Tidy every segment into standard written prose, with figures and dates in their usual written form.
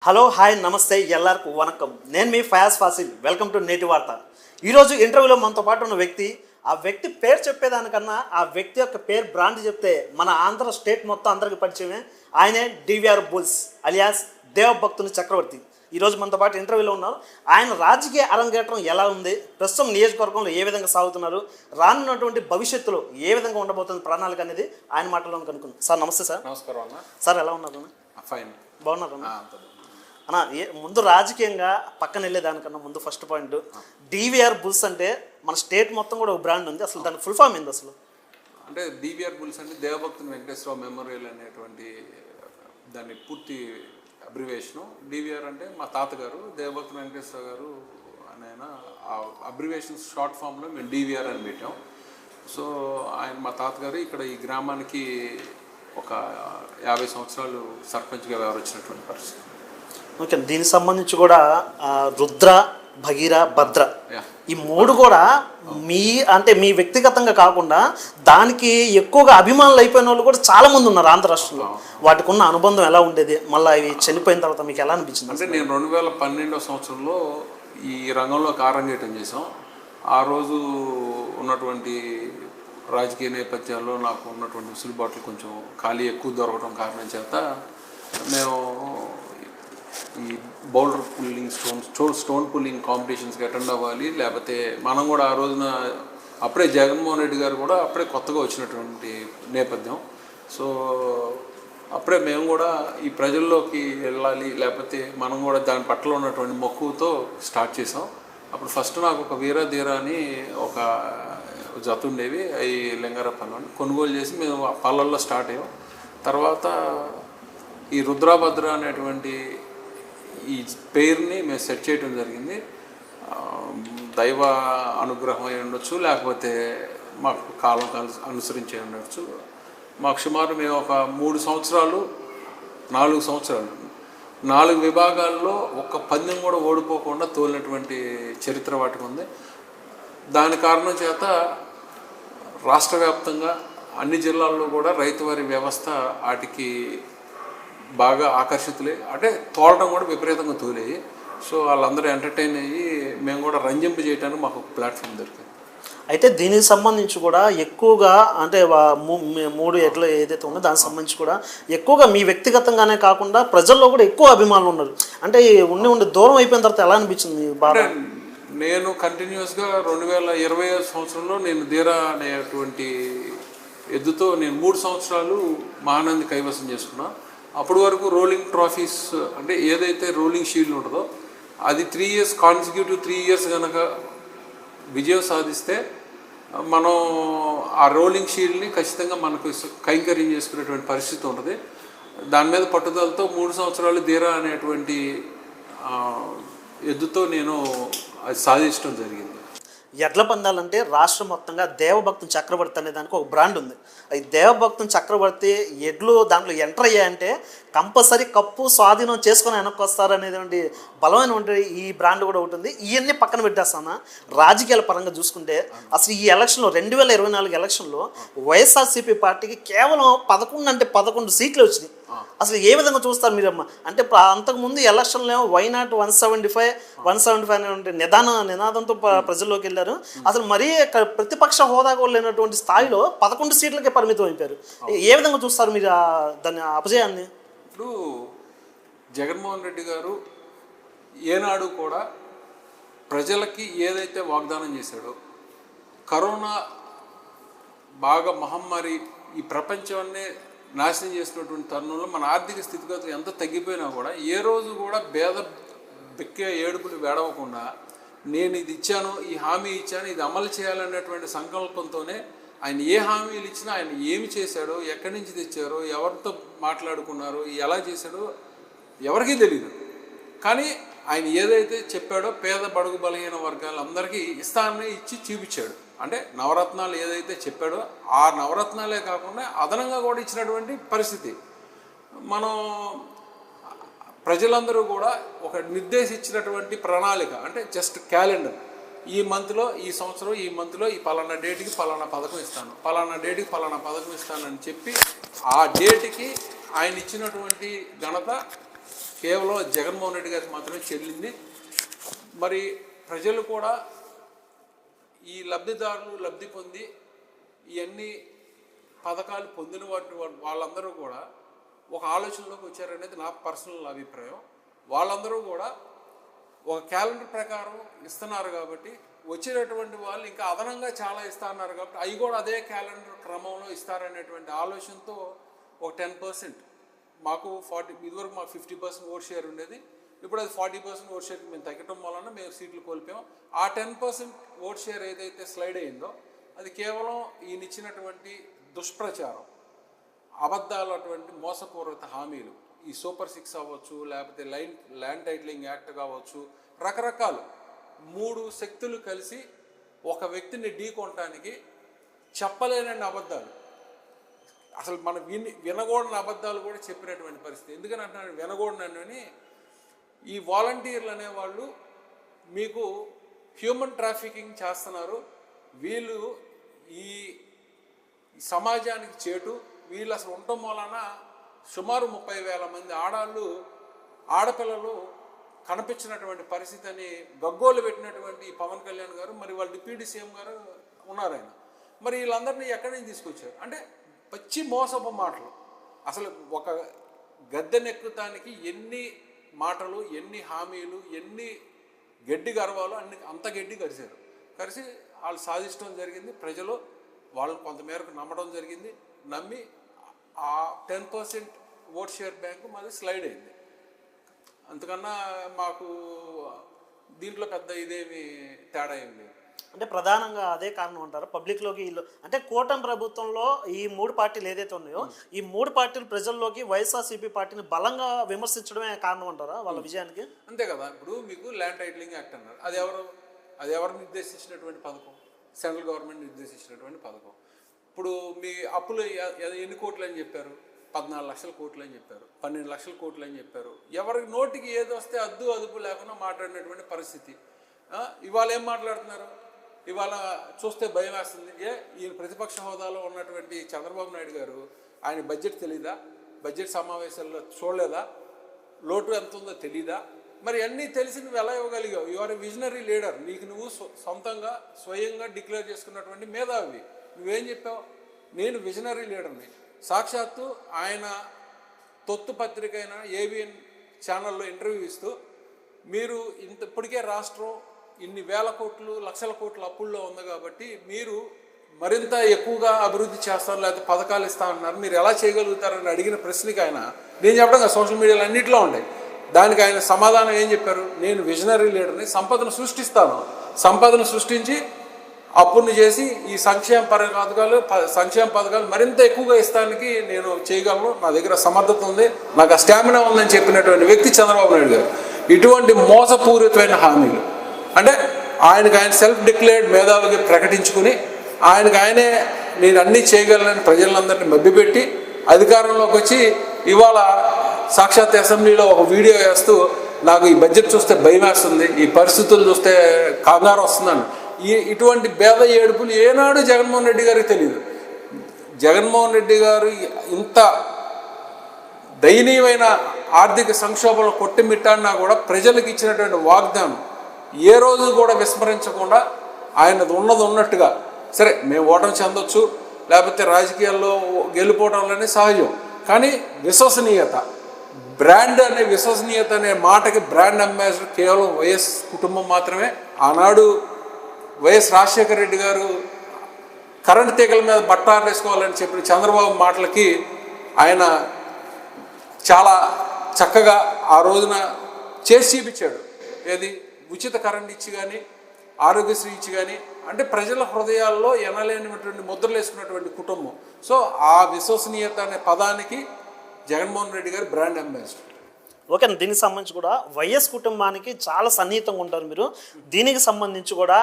Hello hi నమస్తే ఎల్లరికూ వనకం. నేను మీ Fayaz fossil. Welcome to నేటి వార్త. ఈరోజు ఇంటర్వ్యూలో మనతో పాటు ఉన్న వ్యక్తి, ఆ వ్యక్తి పేరు చెప్పేదానికన్నా ఆ వ్యక్తి యొక్క పేరు బ్రాండ్ చెప్తే మన ఆంధ్ర స్టేట్ మొత్తం అందరికీ పరిచయమే. ఆయనే డివిఆర్ బుల్స్ అలియాస్ దేవభక్తుని చక్రవర్తి. ఈరోజు మనతో పాటు ఇంటర్వ్యూలో ఉన్నారు. ఆయన రాజకీయ అరంగేట్రం ఎలా ఉంది, ప్రస్తుతం నియోజకవర్గంలో ఏ విధంగా సాగుతున్నారు, రానున్నటువంటి భవిష్యత్తులో ఏ విధంగా ఉండబోతుంది ప్రణాళిక అనేది ఆయన మాటల్లో కనుక్కుందాం. సార్ నమస్తే. సార్ నమస్కారం అన్న. సార్ ఎలా ఉన్నారు అన్న? ఫైన్. బాగున్నారు అన్న? ముందు రాజకీయంగా పక్కన వెళ్ళేదానికన్నా ముందు ఫస్ట్ పాయింట్, డివిఆర్ బుల్స్ అంటే మన స్టేట్ మొత్తం కూడా ఒక బ్రాండ్ ఉంది. అసలు దాని ఫుల్ ఫామ్ ఏంది అసలు? అంటే డివిఆర్ బుల్స్ అంటే దేవభక్తుని వెంకటేశ్వరరావు మెమోరియల్ అనేటువంటి దాని పూర్తి అబ్రివేషను. డివిఆర్ అంటే మా తాతగారు దేవభక్తుని వెంకటేశ్వరరావు గారు ఆయన ఆ అబ్రివేషన్ షార్ట్ ఫామ్లో మేము డివిఆర్ అని పెట్టాం. సో ఆయన మా తాతగారు ఇక్కడ ఈ గ్రామానికి ఒక 50 సంవత్సరాలు సర్పంచ్గా వ్యవహరించినటువంటి పరిస్థితి. ఓకే, దీనికి సంబంధించి కూడా రుద్ర, భగీర, భద్ర ఈ మూడు కూడా మీ వ్యక్తిగతంగా కాకుండా దానికి ఎక్కువగా అభిమానులు అయిపోయిన వాళ్ళు కూడా చాలా మంది ఉన్నారు ఆంధ్ర రాష్ట్రంలో. వాటికి ఉన్న అనుబంధం ఎలా ఉండేది, మళ్ళీ ఇవి చనిపోయిన తర్వాత మీకు ఎలా అనిపించింది? అంటే నేను 2012 సంవత్సరంలో ఈ రంగంలోకి అరంగేటం చేసాం. ఆ రోజు ఉన్నటువంటి రాజకీయ నేపథ్యాల్లో నాకు ఉన్నటువంటి వెసులుబాట్లు కొంచెం ఖాళీ ఎక్కువ దొరకడం కారణం చేత మేము ఈ బౌలర్ పుల్లింగ్ స్టోన్ పుల్లింగ్ కాంపిటీషన్స్కి అటెండ్ అవ్వాలి, లేకపోతే మనం కూడా ఆ రోజున అప్పుడే జగన్మోహన్ రెడ్డి గారు కూడా అప్పుడే కొత్తగా వచ్చినటువంటి నేపథ్యం. సో అప్పుడే మేము కూడా ఈ ప్రజల్లోకి వెళ్ళాలి, లేకపోతే మనం కూడా దాని పట్ల ఉన్నటువంటి మక్కువతో స్టార్ట్ చేసాం. అప్పుడు ఫస్ట్ నాకు ఒక వీరధీర అని ఒక జత ఉండేవి, అవి లింగారపల్లి కొనుగోలు చేసి మేము పల్లల్లో స్టార్ట్ అయ్యాం. తర్వాత ఈ రుద్రాభద్ర అనేటువంటి ఈ పేరుని మేము సెట్ చేయడం జరిగింది. దైవ అనుగ్రహం అయి ఉండొచ్చు, లేకపోతే మాకు కాలం అనుసరించి ఉండొచ్చు. మాకు సుమారు మేము ఒక 4 సంవత్సరాలు 4 విభాగాల్లో ఒక్క పందెం కూడా ఓడిపోకుండా తోలినటువంటి చరిత్ర వాటికి ఉంది. దాని కారణం చేత రాష్ట్ర వ్యాప్తంగా అన్ని జిల్లాల్లో కూడా రైతువారి వ్యవస్థ వాటికి బాగా ఆకర్షితులే, అంటే తోలడం కూడా విపరీతంగా తోలేయి. సో వాళ్ళందరూ ఎంటర్టైన్ అయ్యి మేము కూడా రంజింపు చేయడానికి మాకు ఒక ప్లాట్ఫామ్ దొరికింది. అయితే దీనికి సంబంధించి కూడా ఎక్కువగా అంటే 3 ఎడ్లు ఏదైతే ఉందో దానికి సంబంధించి కూడా ఎక్కువగా మీ వ్యక్తిగతంగానే కాకుండా ప్రజల్లో కూడా ఎక్కువ అభిమానులు ఉన్నారు. అంటే ఉండి దూరం అయిపోయిన తర్వాత ఎలా అనిపించింది బాగా? నేను కంటిన్యూస్గా 2020 సంవత్సరంలో నేను ధీరా అనేటువంటి ఎద్దుతో నేను 3 సంవత్సరాలు మహానంది కైవసం చేసుకున్నా. అప్పటి వరకు రోలింగ్ ట్రాఫీస్ అంటే ఏదైతే రోలింగ్ షీల్డ్ ఉంటుందో అది 3 ఇయర్స్ కాన్సిక్యూటివ్ 3 ఇయర్స్ కనుక విజయం సాధిస్తే మనం ఆ రోలింగ్ షీల్డ్ని ఖచ్చితంగా మనకు కైంకర్యం చేసుకునేటువంటి పరిస్థితి ఉంటుంది. దాని మీద పట్టుదలతో 3 సంవత్సరాలు ధీరా అనేటువంటి ఎద్దుతో నేను అది సాధించడం జరిగింది. ఎడ్ల పందాలంటే రాష్ట్రం మొత్తంగా దేవభక్తుని చక్రవర్తి అనే దానికి ఒక బ్రాండ్ ఉంది. ఈ దేవభక్తుని చక్రవర్తి ఎడ్లు దాంట్లో ఎంటర్ అయ్యాయంటే కంపల్సరీ కప్పు స్వాధీనం చేసుకొని వెనక్కి వస్తారు అనేటువంటి బలమైన ఈ బ్రాండ్ కూడా ఉంటుంది. ఇవన్నీ పక్కన పెట్టేస్తాను. రాజకీయాల పరంగా చూసుకుంటే అసలు ఈ ఎలక్షన్లో 2024 ఎలక్షన్లో వైఎస్ఆర్సీపీ పార్టీకి కేవలం 11 సీట్లు వచ్చినాయి. అసలు ఏ విధంగా చూస్తారు మీరమ్మ? అంటే అంతకుముందు ఎలక్షన్లో వైనాట్ 175 అనేటువంటి నినాదంతో ప్రజల్లోకి వెళ్ళారు. అసలు మరీ ప్రతిపక్ష హోదా కూడా లేనటువంటి స్థాయిలో 11 సీట్లకే పరిమితం అయిపోయారు. ఏ విధంగా చూస్తారు మీరు దాని అపజయాన్ని? ఇప్పుడు జగన్మోహన్ రెడ్డి గారు ఏనాడు కూడా ప్రజలకి ఏదైతే వాగ్దానం చేశాడో, కరోనా బాగా మహమ్మారి ఈ ప్రపంచాన్నే నాశనం చేసినటువంటి తరుణంలో మన ఆర్థిక స్థితిగతులు ఎంత తగ్గిపోయినా కూడా ఏ రోజు కూడా బెక్కే ఏడుపులు వేడవకుండా నేను ఇది ఇచ్చాను, ఈ హామీ ఇచ్చాను, ఇది అమలు చేయాలనేటువంటి సంకల్పంతోనే ఆయన ఏ హామీలు ఇచ్చినా ఆయన ఏమి చేశాడో, ఎక్కడి నుంచి తెచ్చారో, ఎవరితో మాట్లాడుకున్నారో, ఎలా చేశాడో ఎవరికీ తెలియదు. కానీ ఆయన ఏదైతే చెప్పాడో పేద బడుగు బలహీన వర్గాలందరికీ ఇస్తానని ఇచ్చి చూపించాడు. అంటే నవరత్నాలు ఏదైతే చెప్పాడో ఆ నవరత్నాలే కాకుండా అదనంగా కూడా ఇచ్చినటువంటి పరిస్థితి. మనం ప్రజలందరూ కూడా ఒక నిర్దేశించినటువంటి ప్రణాళిక, అంటే జస్ట్ క్యాలెండర్, ఈ మంత్లో ఈ సంవత్సరం ఈ మంత్లో ఈ పలానా డేట్కి పలానా పథకం ఇస్తాను, పలానా డేట్కి పలానా పథకం ఇస్తానని చెప్పి ఆ డేట్కి ఆయన ఇచ్చినటువంటి ఘనత కేవలం జగన్మోహన్ రెడ్డి గారికి మాత్రమే చెల్లింది. మరి ప్రజలు కూడా ఈ లబ్ధిదారులు లబ్ధి పొంది ఇవన్నీ పథకాలు పొందిన వాళ్ళందరూ కూడా ఒక ఆలోచనలోకి వచ్చారనేది నా పర్సనల్ అభిప్రాయం. వాళ్ళందరూ కూడా ఒక క్యాలెండర్ ప్రకారం ఇస్తున్నారు కాబట్టి వచ్చినటువంటి వాళ్ళు ఇంకా అదనంగా చాలా ఇస్తున్నారు కాబట్టి అవి కూడా అదే క్యాలెండర్ క్రమంలో ఇస్తారనేటువంటి ఆలోచనతో ఒక 10%, మాకు 40, ఇదివరకు మాకు 50% ఓట్ షేర్ ఉండేది, ఇప్పుడు అది 40% ఓట్ షేర్కి మేము తగ్గటం వలన మేము సీట్లు కోల్పోయాం. ఆ 10% ఓట్ షేర్ ఏదైతే స్లైడ్ అయిందో అది కేవలం ఈయన ఇచ్చినటువంటి దుష్ప్రచారం, అబద్ధాలు, అటువంటి మోసపూరిత హామీలు, ఈ సూపర్ 6 అవ్వచ్చు, లేకపోతే ల్యాండ్ టైటిలింగ్ యాక్ట్ కావచ్చు, రకరకాలు 3 శక్తులు కలిసి ఒక వ్యక్తిని ఢీకొనటానికి చెప్పలేనన్ని అబద్ధాలు, అసలు మనం వినకూడని అబద్ధాలు కూడా చెప్పినటువంటి పరిస్థితి. ఎందుకని అంటున్నాను వినకూడనని? ఈ వాలంటీర్లు అనేవాళ్ళు మీకు హ్యూమన్ ట్రాఫికింగ్ చేస్తున్నారు, వీళ్ళు ఈ సమాజానికి చేటు, వీళ్ళు అసలు ఉండటం వలన సుమారు 30,000 మంది ఆడపిల్లలు కనిపించినటువంటి పరిస్థితి అని గగ్గోలు పెట్టినటువంటి పవన్ కళ్యాణ్ గారు, మరి వాళ్ళ డిప్యూటీ సీఎం గారు ఉన్నారు ఆయన. మరి వీళ్ళందరినీ ఎక్కడి నుంచి తీసుకొచ్చారు అంటే పచ్చి మోసపు మాటలు. అసలు ఒక గద్దెనెక్కుతానికి ఎన్ని మాటలు, ఎన్ని హామీలు, ఎన్ని గడ్డి గర్వాలు, అంత గడ్డి కలిసి వాళ్ళు సాధించడం జరిగింది. ప్రజలు వాళ్ళని కొంతమేరకు నమ్మడం జరిగింది. నమ్మి ఆ 10% ఓట్ షేర్ బ్యాంకు మాది స్లైడ్ అయింది. అంతకన్నా మాకు దీంట్లో పెద్ద ఇదేమి తేడా ఏం లేదు. అంటే ప్రధానంగా అదే కారణం అంటారు పబ్లిక్లోకి వీళ్ళు, అంటే కూటమి ప్రభుత్వంలో ఈ 3 పార్టీలు ఏదైతే ఉన్నాయో ఈ 3 పార్టీలు ప్రజల్లోకి వైఎస్ఆర్సీపీ పార్టీని బలంగా విమర్శించడమే కారణం అంటారా వాళ్ళ విజయానికి? అంతే కదా. ఇప్పుడు మీకు ల్యాండ్ టైటిలింగ్ యాక్ట్ అన్నారు, అది ఎవరు నిర్దేశించినటువంటి పథకం? సెంట్రల్ గవర్నమెంట్ నిర్దేశించినటువంటి పథకం. ఇప్పుడు మీ అప్పులు ఎన్ని కోట్లు అని చెప్పారు? 14 లక్షల కోట్లు అని చెప్పారు, 12 లక్షల కోట్లు అని చెప్పారు. ఎవరికి నోటికి ఏది వస్తే అదుపు లేకుండా మాట్లాడినటువంటి పరిస్థితి. ఇవాళ ఏం మాట్లాడుతున్నారు? ఇవాళ చూస్తే భయం వేస్తుంది. ఈయన ప్రతిపక్ష హోదాలో ఉన్నటువంటి చంద్రబాబు నాయుడు గారు ఆయన బడ్జెట్ తెలీదా? బడ్జెట్ సమావేశాల్లో చూడలేదా? లోటు ఎంత ఉందో తెలీదా? మరి అన్నీ తెలిసి నువ్వు ఎలా ఇవ్వగలిగావు? You are a visionary leader. నీకు నువ్వు సొంతంగా స్వయంగా డిక్లేర్ చేసుకున్నటువంటి మేధావి. నువ్వేం చెప్పావు? నేను విజనరీ లీడర్ని. సాక్షాత్తు ఆయన తొత్తు పత్రిక అయిన ఏబిఎన్ ఛానల్లో ఇంటర్వ్యూ ఇస్తూ మీరు ఇప్పటికే రాష్ట్రం ఇన్ని వేల కోట్లు, లక్షల కోట్ల అప్పుల్లో ఉంది కాబట్టి మీరు మరింత ఎక్కువగా అభివృద్ధి చేస్తారు, లేకపోతే పథకాలు ఇస్తామన్నారు, మీరు ఎలా చేయగలుగుతారని అడిగిన ప్రశ్నకి ఆయన నేను చెప్పడం సోషల్ మీడియాలో అన్నింటిలో ఉన్నాయి. దానికి ఆయన సమాధానం ఏం చెప్పారు? నేను విజనరీ లీడర్ని, సంపదను సృష్టిస్తాను, సంపదను సృష్టించి అప్పుని చేసి ఈ సంక్షేమ పథకాలు మరింత ఎక్కువగా ఇస్తానికి నేను చేయగలను, నా దగ్గర సమర్థత ఉంది, నాకు ఆ స్టామినా ఉందని చెప్పినటువంటి వ్యక్తి చంద్రబాబు నాయుడు గారు. ఇటువంటి మోసపూరితమైన హామీలు అంటే ఆయన సెల్ఫ్ డిక్లేర్డ్ మేధావిగా ప్రకటించుకుని ఆయనే నేను అన్నీ చేయగలనని ప్రజలందరినీ మభ్యపెట్టి అధికారంలోకి వచ్చి ఇవాళ సాక్షాత్ అసెంబ్లీలో ఒక వీడియో వేస్తూ నాకు ఈ బడ్జెట్ చూస్తే భయం వేస్తుంది, ఈ పరిస్థితులు చూస్తే కంగారు వస్తుందని. ఇటువంటి భేద ఏడుపులు ఏనాడు జగన్మోహన్ రెడ్డి గారికి తెలియదు. జగన్మోహన్ రెడ్డి గారు ఇంత దయనీయమైన ఆర్థిక సంక్షోభంలో కొట్టిమిట్టాడినా కూడా ప్రజలకు ఇచ్చినటువంటి వాగ్దానం ఏ రోజు కూడా విస్మరించకుండా ఆయనది ఉన్నట్టుగా, సరే మేము ఓటమి చెందొచ్చు, లేకపోతే రాజకీయాల్లో గెలిపోవడంలోనే సహజం, కానీ విశ్వసనీయత, విశ్వసనీయత అనే మాటకి బ్రాండ్ అంబాసిడర్ కేవలం వైఎస్ కుటుంబం మాత్రమే. ఆనాడు వైఎస్ రాజశేఖర రెడ్డి గారు కరెంటు తీగల మీద బట్టాలు వేసుకోవాలని చెప్పిన చంద్రబాబు మాటలకి ఆయన చాలా చక్కగా ఆ రోజున చేసి చూపించాడు. ఏది ఉచిత కరెంట్ ఇచ్చి కానీ, ఆరోగ్యశ్రీ ఇచ్చి కానీ, అంటే ప్రజల హృదయాల్లో ఎనలేనటువంటి ముద్రలు వేసుకున్నటువంటి కుటుంబం. సో ఆ విశ్వసనీయత అనే పదానికి జగన్మోహన్ రెడ్డి గారు బ్రాండ్ అంబాసిడర్. ఓకే, దీనికి సంబంధించి కూడా వైఎస్ కుటుంబానికి చాలా సన్నిహితంగా ఉంటారు మీరు. దీనికి సంబంధించి కూడా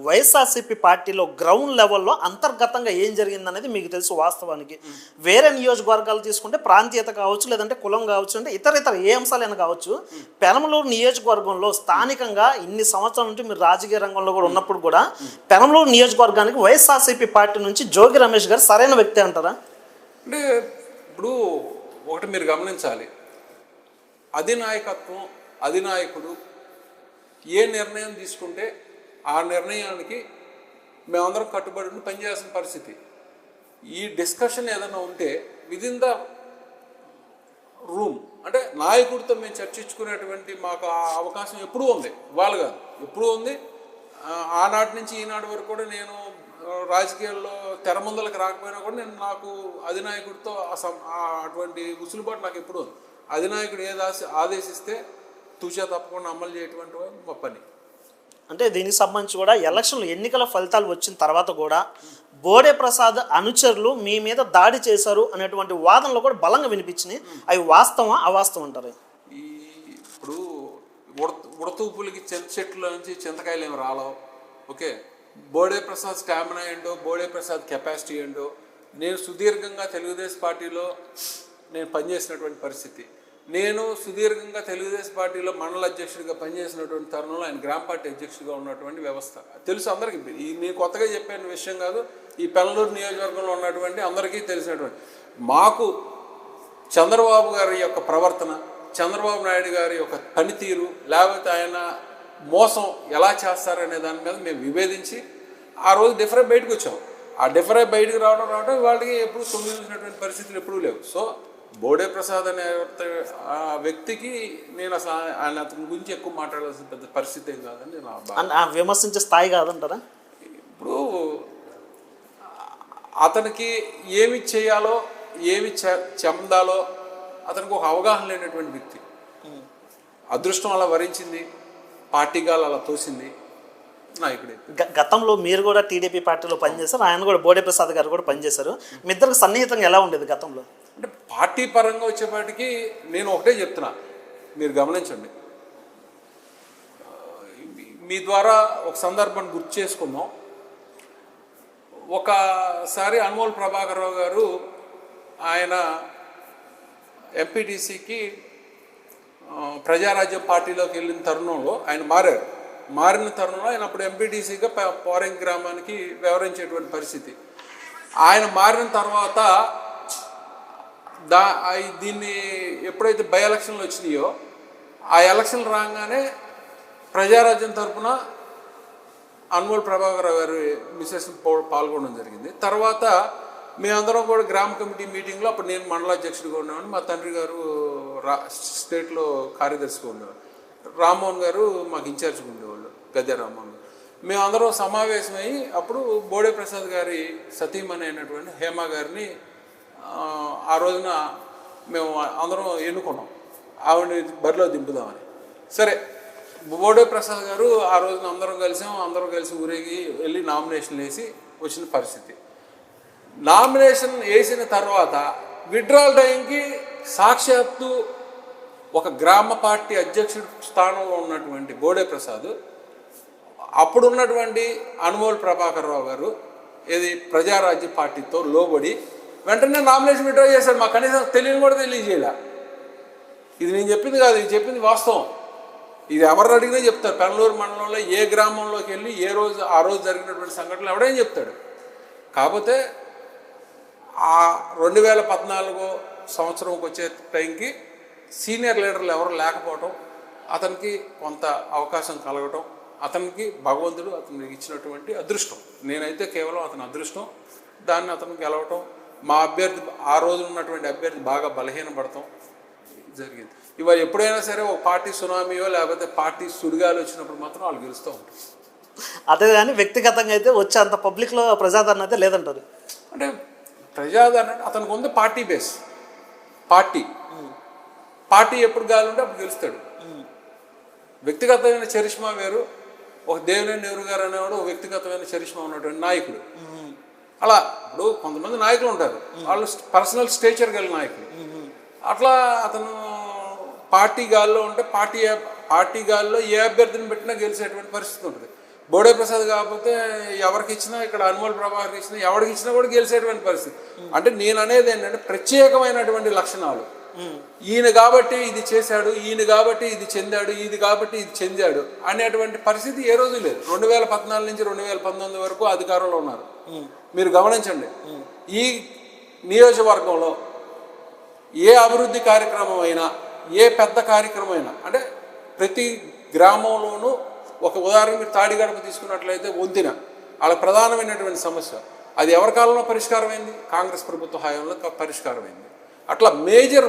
వైఎస్ఆర్సీపీ పార్టీలో గ్రౌండ్ లెవెల్లో అంతర్గతంగా ఏం జరిగిందనేది మీకు తెలుసు. వాస్తవానికి వేరే నియోజకవర్గాలు తీసుకుంటే ప్రాంతీయత కావచ్చు, లేదంటే కులం కావచ్చు, అంటే ఇతర ఏ అంశాలైనా కావచ్చు, పెనమలూరు నియోజకవర్గంలో స్థానికంగా ఇన్ని సంవత్సరాల నుంచి మీరు రాజకీయ రంగంలో కూడా ఉన్నప్పుడు కూడా పెనమలూరు నియోజకవర్గానికి వైఎస్ఆర్సీపీ పార్టీ నుంచి జోగి రమేష్ గారు సరైన వ్యక్తి అంటారా? అంటే ఇప్పుడు ఒకటి మీరు గమనించాలి, అధినాయకత్వం, అధినాయకుడు ఏ నిర్ణయం తీసుకుంటే ఆ నిర్ణయానికి మేమందరం కట్టుబడి పనిచేయాల్సిన పరిస్థితి. ఈ డిస్కషన్ ఏదైనా ఉంటే విదిన్ ద రూమ్, అంటే నాయకుడితో మేము చర్చించుకునేటువంటి మాకు ఆ అవకాశం ఎప్పుడూ ఉంది, వాళ్ళు కాదు, ఎప్పుడూ ఉంది. ఆనాటి నుంచి ఈనాటి వరకు కూడా నేను రాజకీయాల్లో తెర ముందలకు రాకపోయినా కూడా నేను నాకు అధినాయకుడితో అటువంటి ఉసులుబాటు నాకు ఎప్పుడూ ఉంది. అధినాయకుడు ఏది ఆదేశిస్తే తూచా తప్పకుండా అమలు చేయటువంటి మా పని. అంటే దీనికి సంబంధించి కూడా ఎలక్షన్లు ఎన్నికల ఫలితాలు వచ్చిన తర్వాత కూడా బోడే ప్రసాద్ అనుచరులు మీ మీద దాడి చేశారు అనేటువంటి వాదనలు కూడా బలంగా వినిపించినాయి. అవి వాస్తవం అవాస్తవం అంటారు? ఇప్పుడు ఉడతూపులకి చింత చెట్ల నుంచి చింతకాయలు ఏమి రాలవు. ఓకే, బోడే ప్రసాద్ స్టామినా ఏంటో, బోడే ప్రసాద్ కెపాసిటీ ఏంటో, నేను సుదీర్ఘంగా తెలుగుదేశం పార్టీలో నేను పనిచేసినటువంటి పరిస్థితి. నేను సుదీర్ఘంగా తెలుగుదేశం పార్టీలో మండల అధ్యక్షుడిగా పనిచేసినటువంటి తరుణంలో ఆయన గ్రామ పార్టీ అధ్యక్షుడిగా ఉన్నటువంటి వ్యవస్థ తెలుసు అందరికీ. నేను కొత్తగా చెప్పిన విషయం కాదు, ఈ పెనలూరు నియోజకవర్గంలో ఉన్నటువంటి అందరికీ తెలిసినటువంటి. మాకు చంద్రబాబు గారి యొక్క ప్రవర్తన, చంద్రబాబు నాయుడు గారి యొక్క పనితీరు, లేకపోతే ఆయన మోసం ఎలా చేస్తారనే దాని మీద మేము విభేదించి ఆ రోజు డిఫరెంట్ బయటకు వచ్చాం. ఆ డిఫరెంట్ బయటకు రావడం వాళ్ళకి ఎప్పుడు తొమ్మిది చూసినటువంటి పరిస్థితులు ఎప్పుడూ లేవు. సో బోడే ప్రసాద్ అనే ఆ వ్యక్తికి నేను అసలు ఆయన అతని గురించి ఎక్కువ మాట్లాడాల్సిన పెద్ద పరిస్థితి ఏం కాదని నేను విమర్శించే స్థాయి కాదంటారా? ఇప్పుడు అతనికి ఏమి చేయాలో, ఏమి చెందాలో అతనికి ఒక అవగాహన లేనటువంటి వ్యక్తి. అదృష్టం అలా వరించింది, పార్టీగాలు అలా తోసింది నాయకుడే. గతంలో మీరు కూడా టీడీపీ పార్టీలో పనిచేశారు, ఆయన కూడా బోడే ప్రసాద్ గారు కూడా పనిచేశారు. మీ ఇద్దరికి సన్నిహితంగా ఎలా ఉండేది గతంలో? అంటే పార్టీ పరంగా వచ్చేపాటికి నేను ఒకటే చెప్తున్నా, మీరు గమనించండి. మీ ద్వారా ఒక సందర్భాన్ని గుర్తు చేసుకుందాం. ఒకసారి అనుమోల్ ప్రభాకర్ రావు గారు ఆయన ఎంపీటీసీకి ప్రజారాజ్యం పార్టీలోకి వెళ్ళిన తరుణంలో ఆయన మారిన తరుణంలో ఆయన అప్పుడు ఎంపీటీసీగా పోరెంగ్ గ్రామానికి వ్యవహరించేటువంటి పరిస్థితి. ఆయన మారిన తర్వాత దీన్ని ఎప్పుడైతే బై ఎలక్షన్లు వచ్చినాయో ఆ ఎలక్షన్లు రాగానే ప్రజారాజ్యం తరఫున అనుమోల్ ప్రభాకర్ గారు మిసెస్ పాల్గొనడం జరిగింది. తర్వాత మేమందరం కూడా గ్రామ కమిటీ మీటింగ్లో, అప్పుడు నేను మండల అధ్యక్షుడిగా ఉన్నామని, మా తండ్రి గారు స్టేట్లో కార్యదర్శిగా ఉండేవారు, రామ్మోహన్ గారు మాకు ఇన్ఛార్జ్గా ఉండేవాళ్ళు, గద్దె రామ్మోహన్ గారు. మేమందరం సమావేశమయ్యి అప్పుడు బోడే ప్రసాద్ గారి సతీమణి అయినటువంటి హేమ గారిని ఆ రోజున మేము అందరం ఎన్నుకున్నాం, ఆవిడని బరిలో దింపుదామని. సరే, బోడే ప్రసాద్ గారు ఆ రోజున అందరం కలిసి ఊరేగి వెళ్ళి నామినేషన్ వేసి వచ్చిన పరిస్థితి. నామినేషన్ వేసిన తర్వాత విత్డ్రాల్ టైంకి సాక్షాత్తు ఒక గ్రామ పార్టీ అధ్యక్షుడి స్థానంలో ఉన్నటువంటి బోడే ప్రసాద్ అప్పుడున్నటువంటి అనుమోల్ ప్రభాకర్ రావు గారు ఏది ప్రజారాజ్య పార్టీతో లోబడి వెంటనే నామినేషన్ విత్డ్రా చేశాడు. మాకు కనీసం తెలియని కూడా తెలియజేయాల. ఇది నేను చెప్పింది కాదు, ఇది చెప్పింది వాస్తవం. ఇది ఎవరు అడిగినా చెప్తారు. పెనలూరు మండలంలో ఏ గ్రామంలోకి వెళ్ళి ఆ రోజు జరిగినటువంటి సంఘటనలు ఎవడైనా చెప్తాడు. కాకపోతే ఆ 2014 సంవత్సరంకి వచ్చే టైంకి సీనియర్ లీడర్లు ఎవరు లేకపోవటం, అతనికి కొంత అవకాశం కలగటం, అతనికి భగవంతుడు అతనికి ఇచ్చినటువంటి అదృష్టం. నేనైతే కేవలం అతని అదృష్టం, దాన్ని అతను గెలవటం, మా అభ్యర్థి ఆ రోజు ఉన్నటువంటి అభ్యర్థి బాగా బలహీనపడటం జరిగింది. ఇవాళ ఎప్పుడైనా సరే ఒక పార్టీ సునామీయో లేకపోతే పార్టీ సుడిగాలు వచ్చినప్పుడు మాత్రం వాళ్ళు గెలుస్తూ ఉంటారు. అదే కానీ వ్యక్తిగతంగా అయితే వచ్చే అంత పబ్లిక్లో ప్రజాదరణ అయితే లేదంటారు. అంటే ప్రజాదరణ అతనికి ఉంది, పార్టీ బేస్. పార్టీ ఎప్పుడు గాలుంటే అప్పుడు గెలుస్తాడు. వ్యక్తిగతమైన చరిష్మా వేరు. ఒక దేవినేని నెహ్రూ గారు అనేవాడు ఒక వ్యక్తిగతమైన చరిష్మా ఉన్నటువంటి నాయకుడు. అలా ఇప్పుడు కొంతమంది నాయకులు ఉంటారు, వాళ్ళు పర్సనల్ స్టేచర్ కలిగిన నాయకులు. అట్లా అతను పార్టీ గాల్లో ఉంటే పార్టీ గాల్లో ఏ అభ్యర్థిని పెట్టినా గెలిచేటువంటి పరిస్థితి ఉంటుంది. బోడే ప్రసాద్ కాకపోతే ఎవరికి ఇచ్చినా, ఇక్కడ అనుమోల్ ప్రభాకర్ ఇచ్చినా, ఎవరికి ఇచ్చినా కూడా గెలిచేటువంటి పరిస్థితి. అంటే నేను అనేది ఏంటంటే ప్రత్యేకమైనటువంటి లక్షణాలు. ఈయన కాబట్టి ఇది చేశాడు, ఈయన కాబట్టి ఇది చెందాడు, ఇది కాబట్టి ఇది చెందాడు అనేటువంటి పరిస్థితి ఏ రోజు లేదు. 2014 నుంచి 2019 వరకు అధికారంలో ఉన్నారు. మీరు గమనించండి, ఈ నియోజకవర్గంలో ఏ అభివృద్ధి కార్యక్రమం అయినా ఏ పెద్ద కార్యక్రమమైనా అంటే ప్రతి గ్రామంలోనూ ఒక ఉదాహరణ మీరు తాడిగడప తీసుకున్నట్లయితే వంతెన వాళ్ళ ప్రధానమైనటువంటి సమస్య. అది ఎవరి కాలంలో పరిష్కారమైంది? కాంగ్రెస్ ప్రభుత్వ హయాంలో పరిష్కారమైంది. అట్లా మేజర్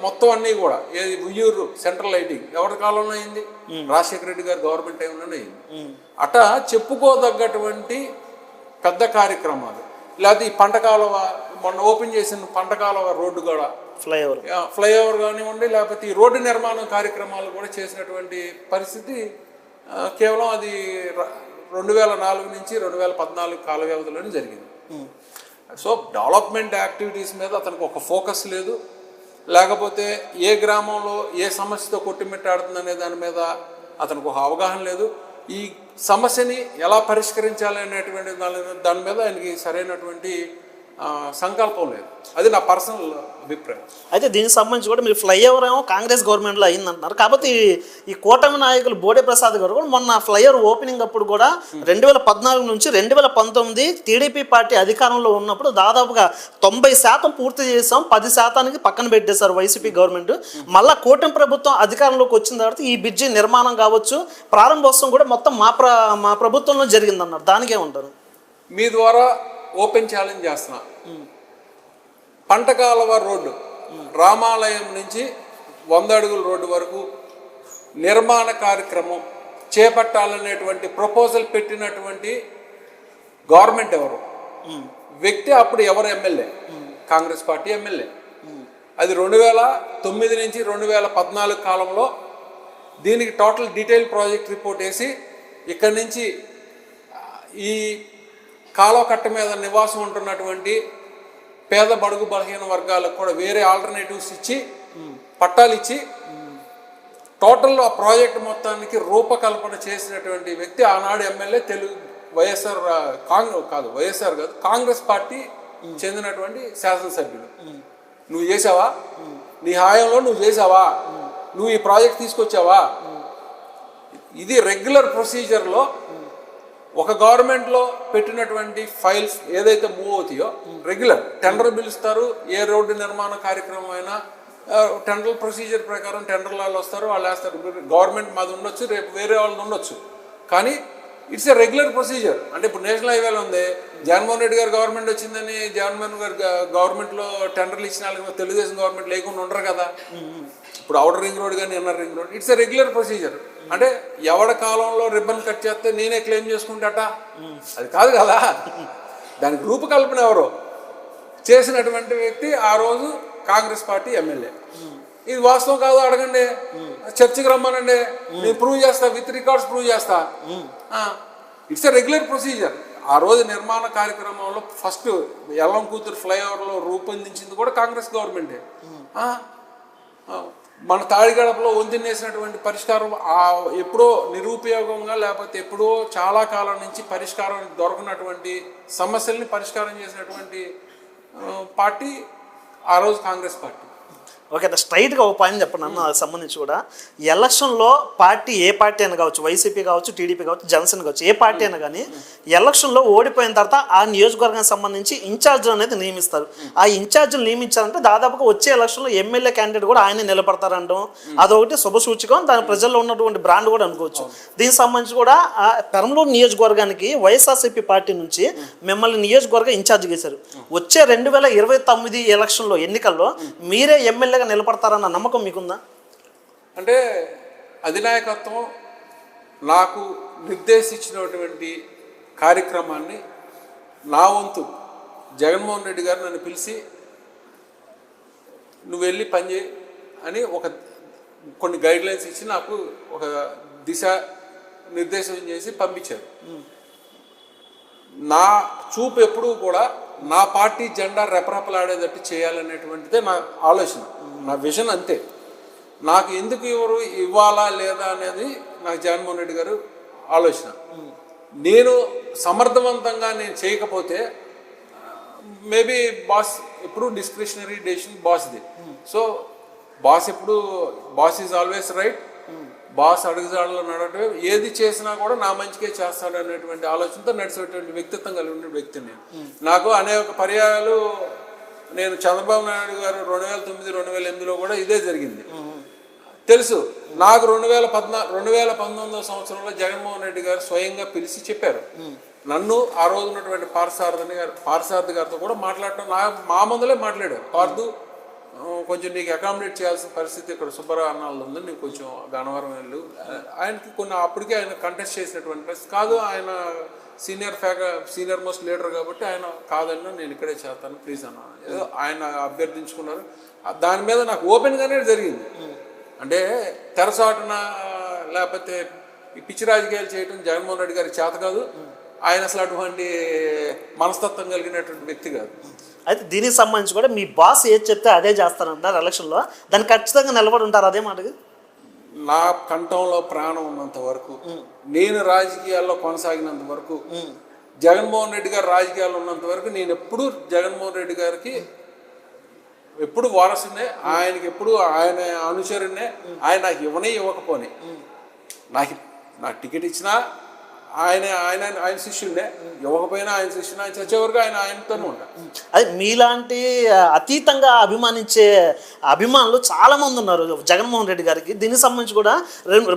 మొత్తం అన్నీ కూడా ఏది ఉయ్యూరు సెంట్రల్ లైటింగ్ ఎవరి కాలంలో అయింది? రాజశేఖర రెడ్డి గారు గవర్నమెంట్ టైంలోనే అయింది. అట్లా చెప్పుకోదగ్గటువంటి పెద్ద కార్యక్రమాలు. లేకపోతే ఈ పంట కాలువ మొన్న ఓపెన్ చేసిన పంట కాలువ రోడ్డు కూడా ఫ్లైఓవర్ కానివ్వండి, లేకపోతే ఈ రోడ్డు నిర్మాణం కార్యక్రమాలు కూడా చేసినటువంటి పరిస్థితి కేవలం అది 2004 నుంచి 2014 కాల వ్యవధిలోనే జరిగింది. సో డెవలప్మెంట్ యాక్టివిటీస్ మీద అతనికి ఒక ఫోకస్ లేదు, లేకపోతే ఏ గ్రామంలో ఏ సమస్యతో కొట్టిమిట్టాడుతుంది అనే దాని మీద అతనికి ఒక అవగాహన లేదు. ఈ సమస్యని ఎలా పరిష్కరించాలి అనేటువంటి దాని మీద ఆయనకి సరైనటువంటి సంకల్పం లేదు. అది నా పర్సనల్ అభిప్రాయం. అయితే దీనికి సంబంధించి కూడా మీరు ఫ్లైఓవర్ ఏమో కాంగ్రెస్ గవర్నమెంట్లో అయిందంటున్నారు. కాబట్టి ఈ కూటమి నాయకులు బోడే ప్రసాద్ గారు కూడా మొన్న ఫ్లైఓవర్ ఓపెనింగ్ అప్పుడు కూడా 2014 నుంచి 2019 టీడీపీ పార్టీ అధికారంలో ఉన్నప్పుడు దాదాపుగా 90% పూర్తి చేసాం, 10%కి పక్కన పెట్టేశారు వైసీపీ గవర్నమెంట్. మళ్ళీ కూటమి ప్రభుత్వం అధికారంలోకి వచ్చిన తర్వాత ఈ బ్రిడ్జి నిర్మాణం కావచ్చు, ప్రారంభోత్సవం కూడా మొత్తం మా ప్రభుత్వంలో జరిగిందన్నారు. దానికి ఏమంటారు? మీ ద్వారా ఓపెన్ ఛాలెంజ్ చేస్తున్నా. పంటకాలవ రోడ్డు రామాలయం నుంచి 100 అడుగుల రోడ్డు వరకు నిర్మాణ కార్యక్రమం చేపట్టాలనేటువంటి ప్రపోజల్ పెట్టినటువంటి గవర్నమెంట్ ఎవరు? వ్యక్తి అప్పుడు ఎవరు? MLA, Congress party MLA. అది 2009 నుంచి 2014 కాలంలో దీనికి టోటల్ డీటెయిల్ ప్రాజెక్ట్ రిపోర్ట్ వేసి ఇక్కడి నుంచి ఈ కాలువ కట్ట మీద నివాసం ఉంటున్నటువంటి పేద బడుగు బలహీన వర్గాలకు కూడా వేరే ఆల్టర్నేటివ్స్ ఇచ్చి పట్టాలు ఇచ్చి టోటల్ ఆ ప్రాజెక్ట్ మొత్తానికి రూపకల్పన చేసినటువంటి వ్యక్తి ఆనాడు ఎమ్మెల్యే, తెలుగు వైఎస్ఆర్ కాదు కాంగ్రెస్ పార్టీ చెందినటువంటి శాసనసభ్యుడు. నువ్వు చేసావా? నీ హాయంలో నువ్వు చేసావా? నువ్వు ఈ ప్రాజెక్ట్ తీసుకొచ్చావా? ఇది రెగ్యులర్ ప్రొసీజర్లో ఒక గవర్నమెంట్లో పెట్టినటువంటి ఫైల్స్ ఏదైతే మూవ్ అవుతాయో రెగ్యులర్ టెండర్ పిలుస్తారు. ఏ రోడ్డు నిర్మాణ కార్యక్రమం అయినా టెండర్ ప్రొసీజర్ ప్రకారం టెండర్ వాళ్ళు వస్తారు, వాళ్ళు వేస్తారు. గవర్నమెంట్ మాది ఉండొచ్చు, రేపు వేరే వాళ్ళది ఉండొచ్చు, కానీ ఇట్స్ ఎ రెగ్యులర్ ప్రొసీజర్. అంటే ఇప్పుడు నేషనల్ హైవేలో ఉంది, జగన్మోహన్ రెడ్డి గారు గవర్నమెంట్ వచ్చిందని జగన్మోహన్ గారు గవర్నమెంట్లో టెండర్లు ఇచ్చిన వాళ్ళకి తెలుగుదేశం గవర్నమెంట్ లేకుండా ఉండరు కదా. ఇప్పుడు అవుటర్ రింగ్ రోడ్ కానీ inner ring road it's a regular procedure. అంటే ఎవడ కాలంలో రిబ్బన్ కట్ చేస్తే నేనే క్లెయిమ్ చేసుకుంటాట, అది కాదు కదా. దానికి రూపకల్పన ఎవరో చేసినటువంటి వ్యక్తి ఆ రోజు కాంగ్రెస్ పార్టీ ఎమ్మెల్యే. ఇది వాస్తవం కాదు అడగండి, చర్చకి రమ్మనండి, నేను ప్రూవ్ చేస్తా, విత్ రికార్డ్స్ ప్రూవ్ చేస్తా. It's a regular procedure. ఆ రోజు నిర్మాణ కార్యక్రమంలో ఫస్ట్ ఎల్లం కూతురు ఫ్లైఓవర్లో రూపొందించింది కూడా కాంగ్రెస్ గవర్నమెంటే. మన తాడిగడపలో వంతెనేసినటువంటి పరిష్కారం ఎప్పుడో నిరుపయోగంగా లేకపోతే ఎప్పుడో చాలా కాలం నుంచి పరిష్కారం దొరకనటువంటి సమస్యల్ని పరిష్కారం చేసినటువంటి పార్టీ ఆ రోజు కాంగ్రెస్ పార్టీ. ఓకే, స్ట్రైట్గా ఒక పాయింట్ చెప్పండి అన్న. దానికి సంబంధించి కూడా ఎలక్షన్లో పార్టీ ఏ పార్టీ అయినా కావచ్చు, వైసీపీ కావచ్చు, టీడీపీ కావచ్చు, జనసేన కావచ్చు, ఏ పార్టీ అయినా కానీ ఎలక్షన్లో ఓడిపోయిన తర్వాత ఆ నియోజకవర్గానికి సంబంధించి ఇన్ఛార్జ్ అనేది నియమిస్తారు. ఆ ఇన్ఛార్జ్ని నియమించారంటే దాదాపుగా వచ్చే ఎలక్షన్లో ఎమ్మెల్యే క్యాండిడేట్ కూడా ఆయనే నిలబడతారంటాం. అదొకటి శుభసూచకం, దాని ప్రజల్లో ఉన్నటువంటి బ్రాండ్ కూడా అనుకోవచ్చు. దీనికి సంబంధించి కూడా ఆ పెరంలూరు నియోజకవర్గానికి వైఎస్ఆర్సీపీ పార్టీ నుంచి మిమ్మల్ని నియోజకవర్గ ఇన్ఛార్జ్ చేశారు. వచ్చే 2029 ఎలక్షన్లో ఎన్నికల్లో మీరే ఎమ్మెల్యే నిలబడతారన్న నమ్మకం మీకుందా? అంటే అధినాయకత్వం నాకు నిర్దేశించినటువంటి కార్యక్రమాన్ని నా వంతు జగన్మోహన్ రెడ్డి గారు నన్ను పిలిచి నువ్వు వెళ్ళి పనిచేయి అని కొన్ని గైడ్ లైన్స్ ఇచ్చి నాకు ఒక దిశ నిర్దేశం చేసి పంపించారు. నా చూపు ఎప్పుడూ కూడా నా పార్టీ జెండా రెపరెపలాడేటట్టు చేయాలనేటువంటిదే నా ఆలోచన, నా విజన్ అంతే. నాకు ఎందుకు ఇవ్వాలా లేదా అనేది నాకు జగన్మోహన్ రెడ్డి గారు ఆలోచన. నేను సమర్థవంతంగా నేను చేయకపోతే మేబీ బాస్ ఎప్పుడు డిస్క్రిషనరీ డెసిషన్ బాస్ది. So boss is always right. Boss అడుగుజాడలో నడవటమే, ఏది చేసినా కూడా నా మంచికే చేస్తాడు అనేటువంటి ఆలోచనతో నడిచేటువంటి వ్యక్తిత్వం కలిగి ఉండే వ్యక్తి నేను. నాకు అనేక పర్యాయాలు నేను చంద్రబాబు నాయుడు గారు 2009, 2008లో కూడా ఇదే జరిగింది. తెలుసు. నాకు 2019 సంవత్సరంలో జగన్మోహన్ రెడ్డి గారు స్వయంగా పిలిచి చెప్పారు. నన్ను ఆ రోజు ఉన్నటువంటి పార్థసారథి గారితో కూడా మాట్లాడటం మా ముందలే మాట్లాడారు. పార్థు, కొంచెం నీకు అకామిడేట్ చేయాల్సిన పరిస్థితి ఇక్కడ సుబ్బారావు అన్నాళ్ళు ఉంది, నీకు కొంచెం గన్నవరం వెళ్ళు. ఆయనకి అప్పటికే ఆయన కంటెస్ట్ చేసినటువంటి పరిస్థితి కాదు. ఆయన సీనియర్ మోస్ట్ లీడర్ కాబట్టి ఆయన కాదన్నా నేను ఇక్కడే చేస్తాను ప్లీజ్ అన్న, ఏదో ఆయన అభ్యర్థించుకున్నారు. దాని మీద నాకు ఓపెన్గానే జరిగింది. అంటే తెరచాటున లేకపోతే ఈ పిచ్చి రాజకీయాలు చేయడం జగన్మోహన్ రెడ్డి గారికి చేత కాదు. ఆయన అసలు అటువంటి మనస్తత్వం కలిగినటువంటి వ్యక్తి కాదు. అయితే దీనికి సంబంధించి కూడా మీ బాస్ ఏది చెప్తే అదే చేస్తారంటారు ఎలక్షన్లో, దాన్ని ఖచ్చితంగా నిలబడి ఉంటారు అదే మాటకి. నా కంఠంలో ప్రాణం ఉన్నంత వరకు, నేను రాజకీయాల్లో కొనసాగినంత వరకు, జగన్మోహన్ రెడ్డి గారు రాజకీయాల్లో ఉన్నంత వరకు నేను ఎప్పుడు జగన్మోహన్ రెడ్డి గారికి ఎప్పుడు వారసునే, ఆయనకి ఎప్పుడు ఆయన అనుచరునే. ఆయన నాకు ఇవ్వకపోని, నాకు టికెట్ ఇచ్చినా ఆయన శిష్యుడే, ఇవ్వకపోయినా ఆయన శిష్యుడు. ఆయన చచ్చేవరకు ఆయనతోనే ఉంటారు. అది మీలాంటి అతీతంగా అభిమానించే అభిమానులు చాలా మంది ఉన్నారు జగన్మోహన్ రెడ్డి గారికి. దీనికి సంబంధించి కూడా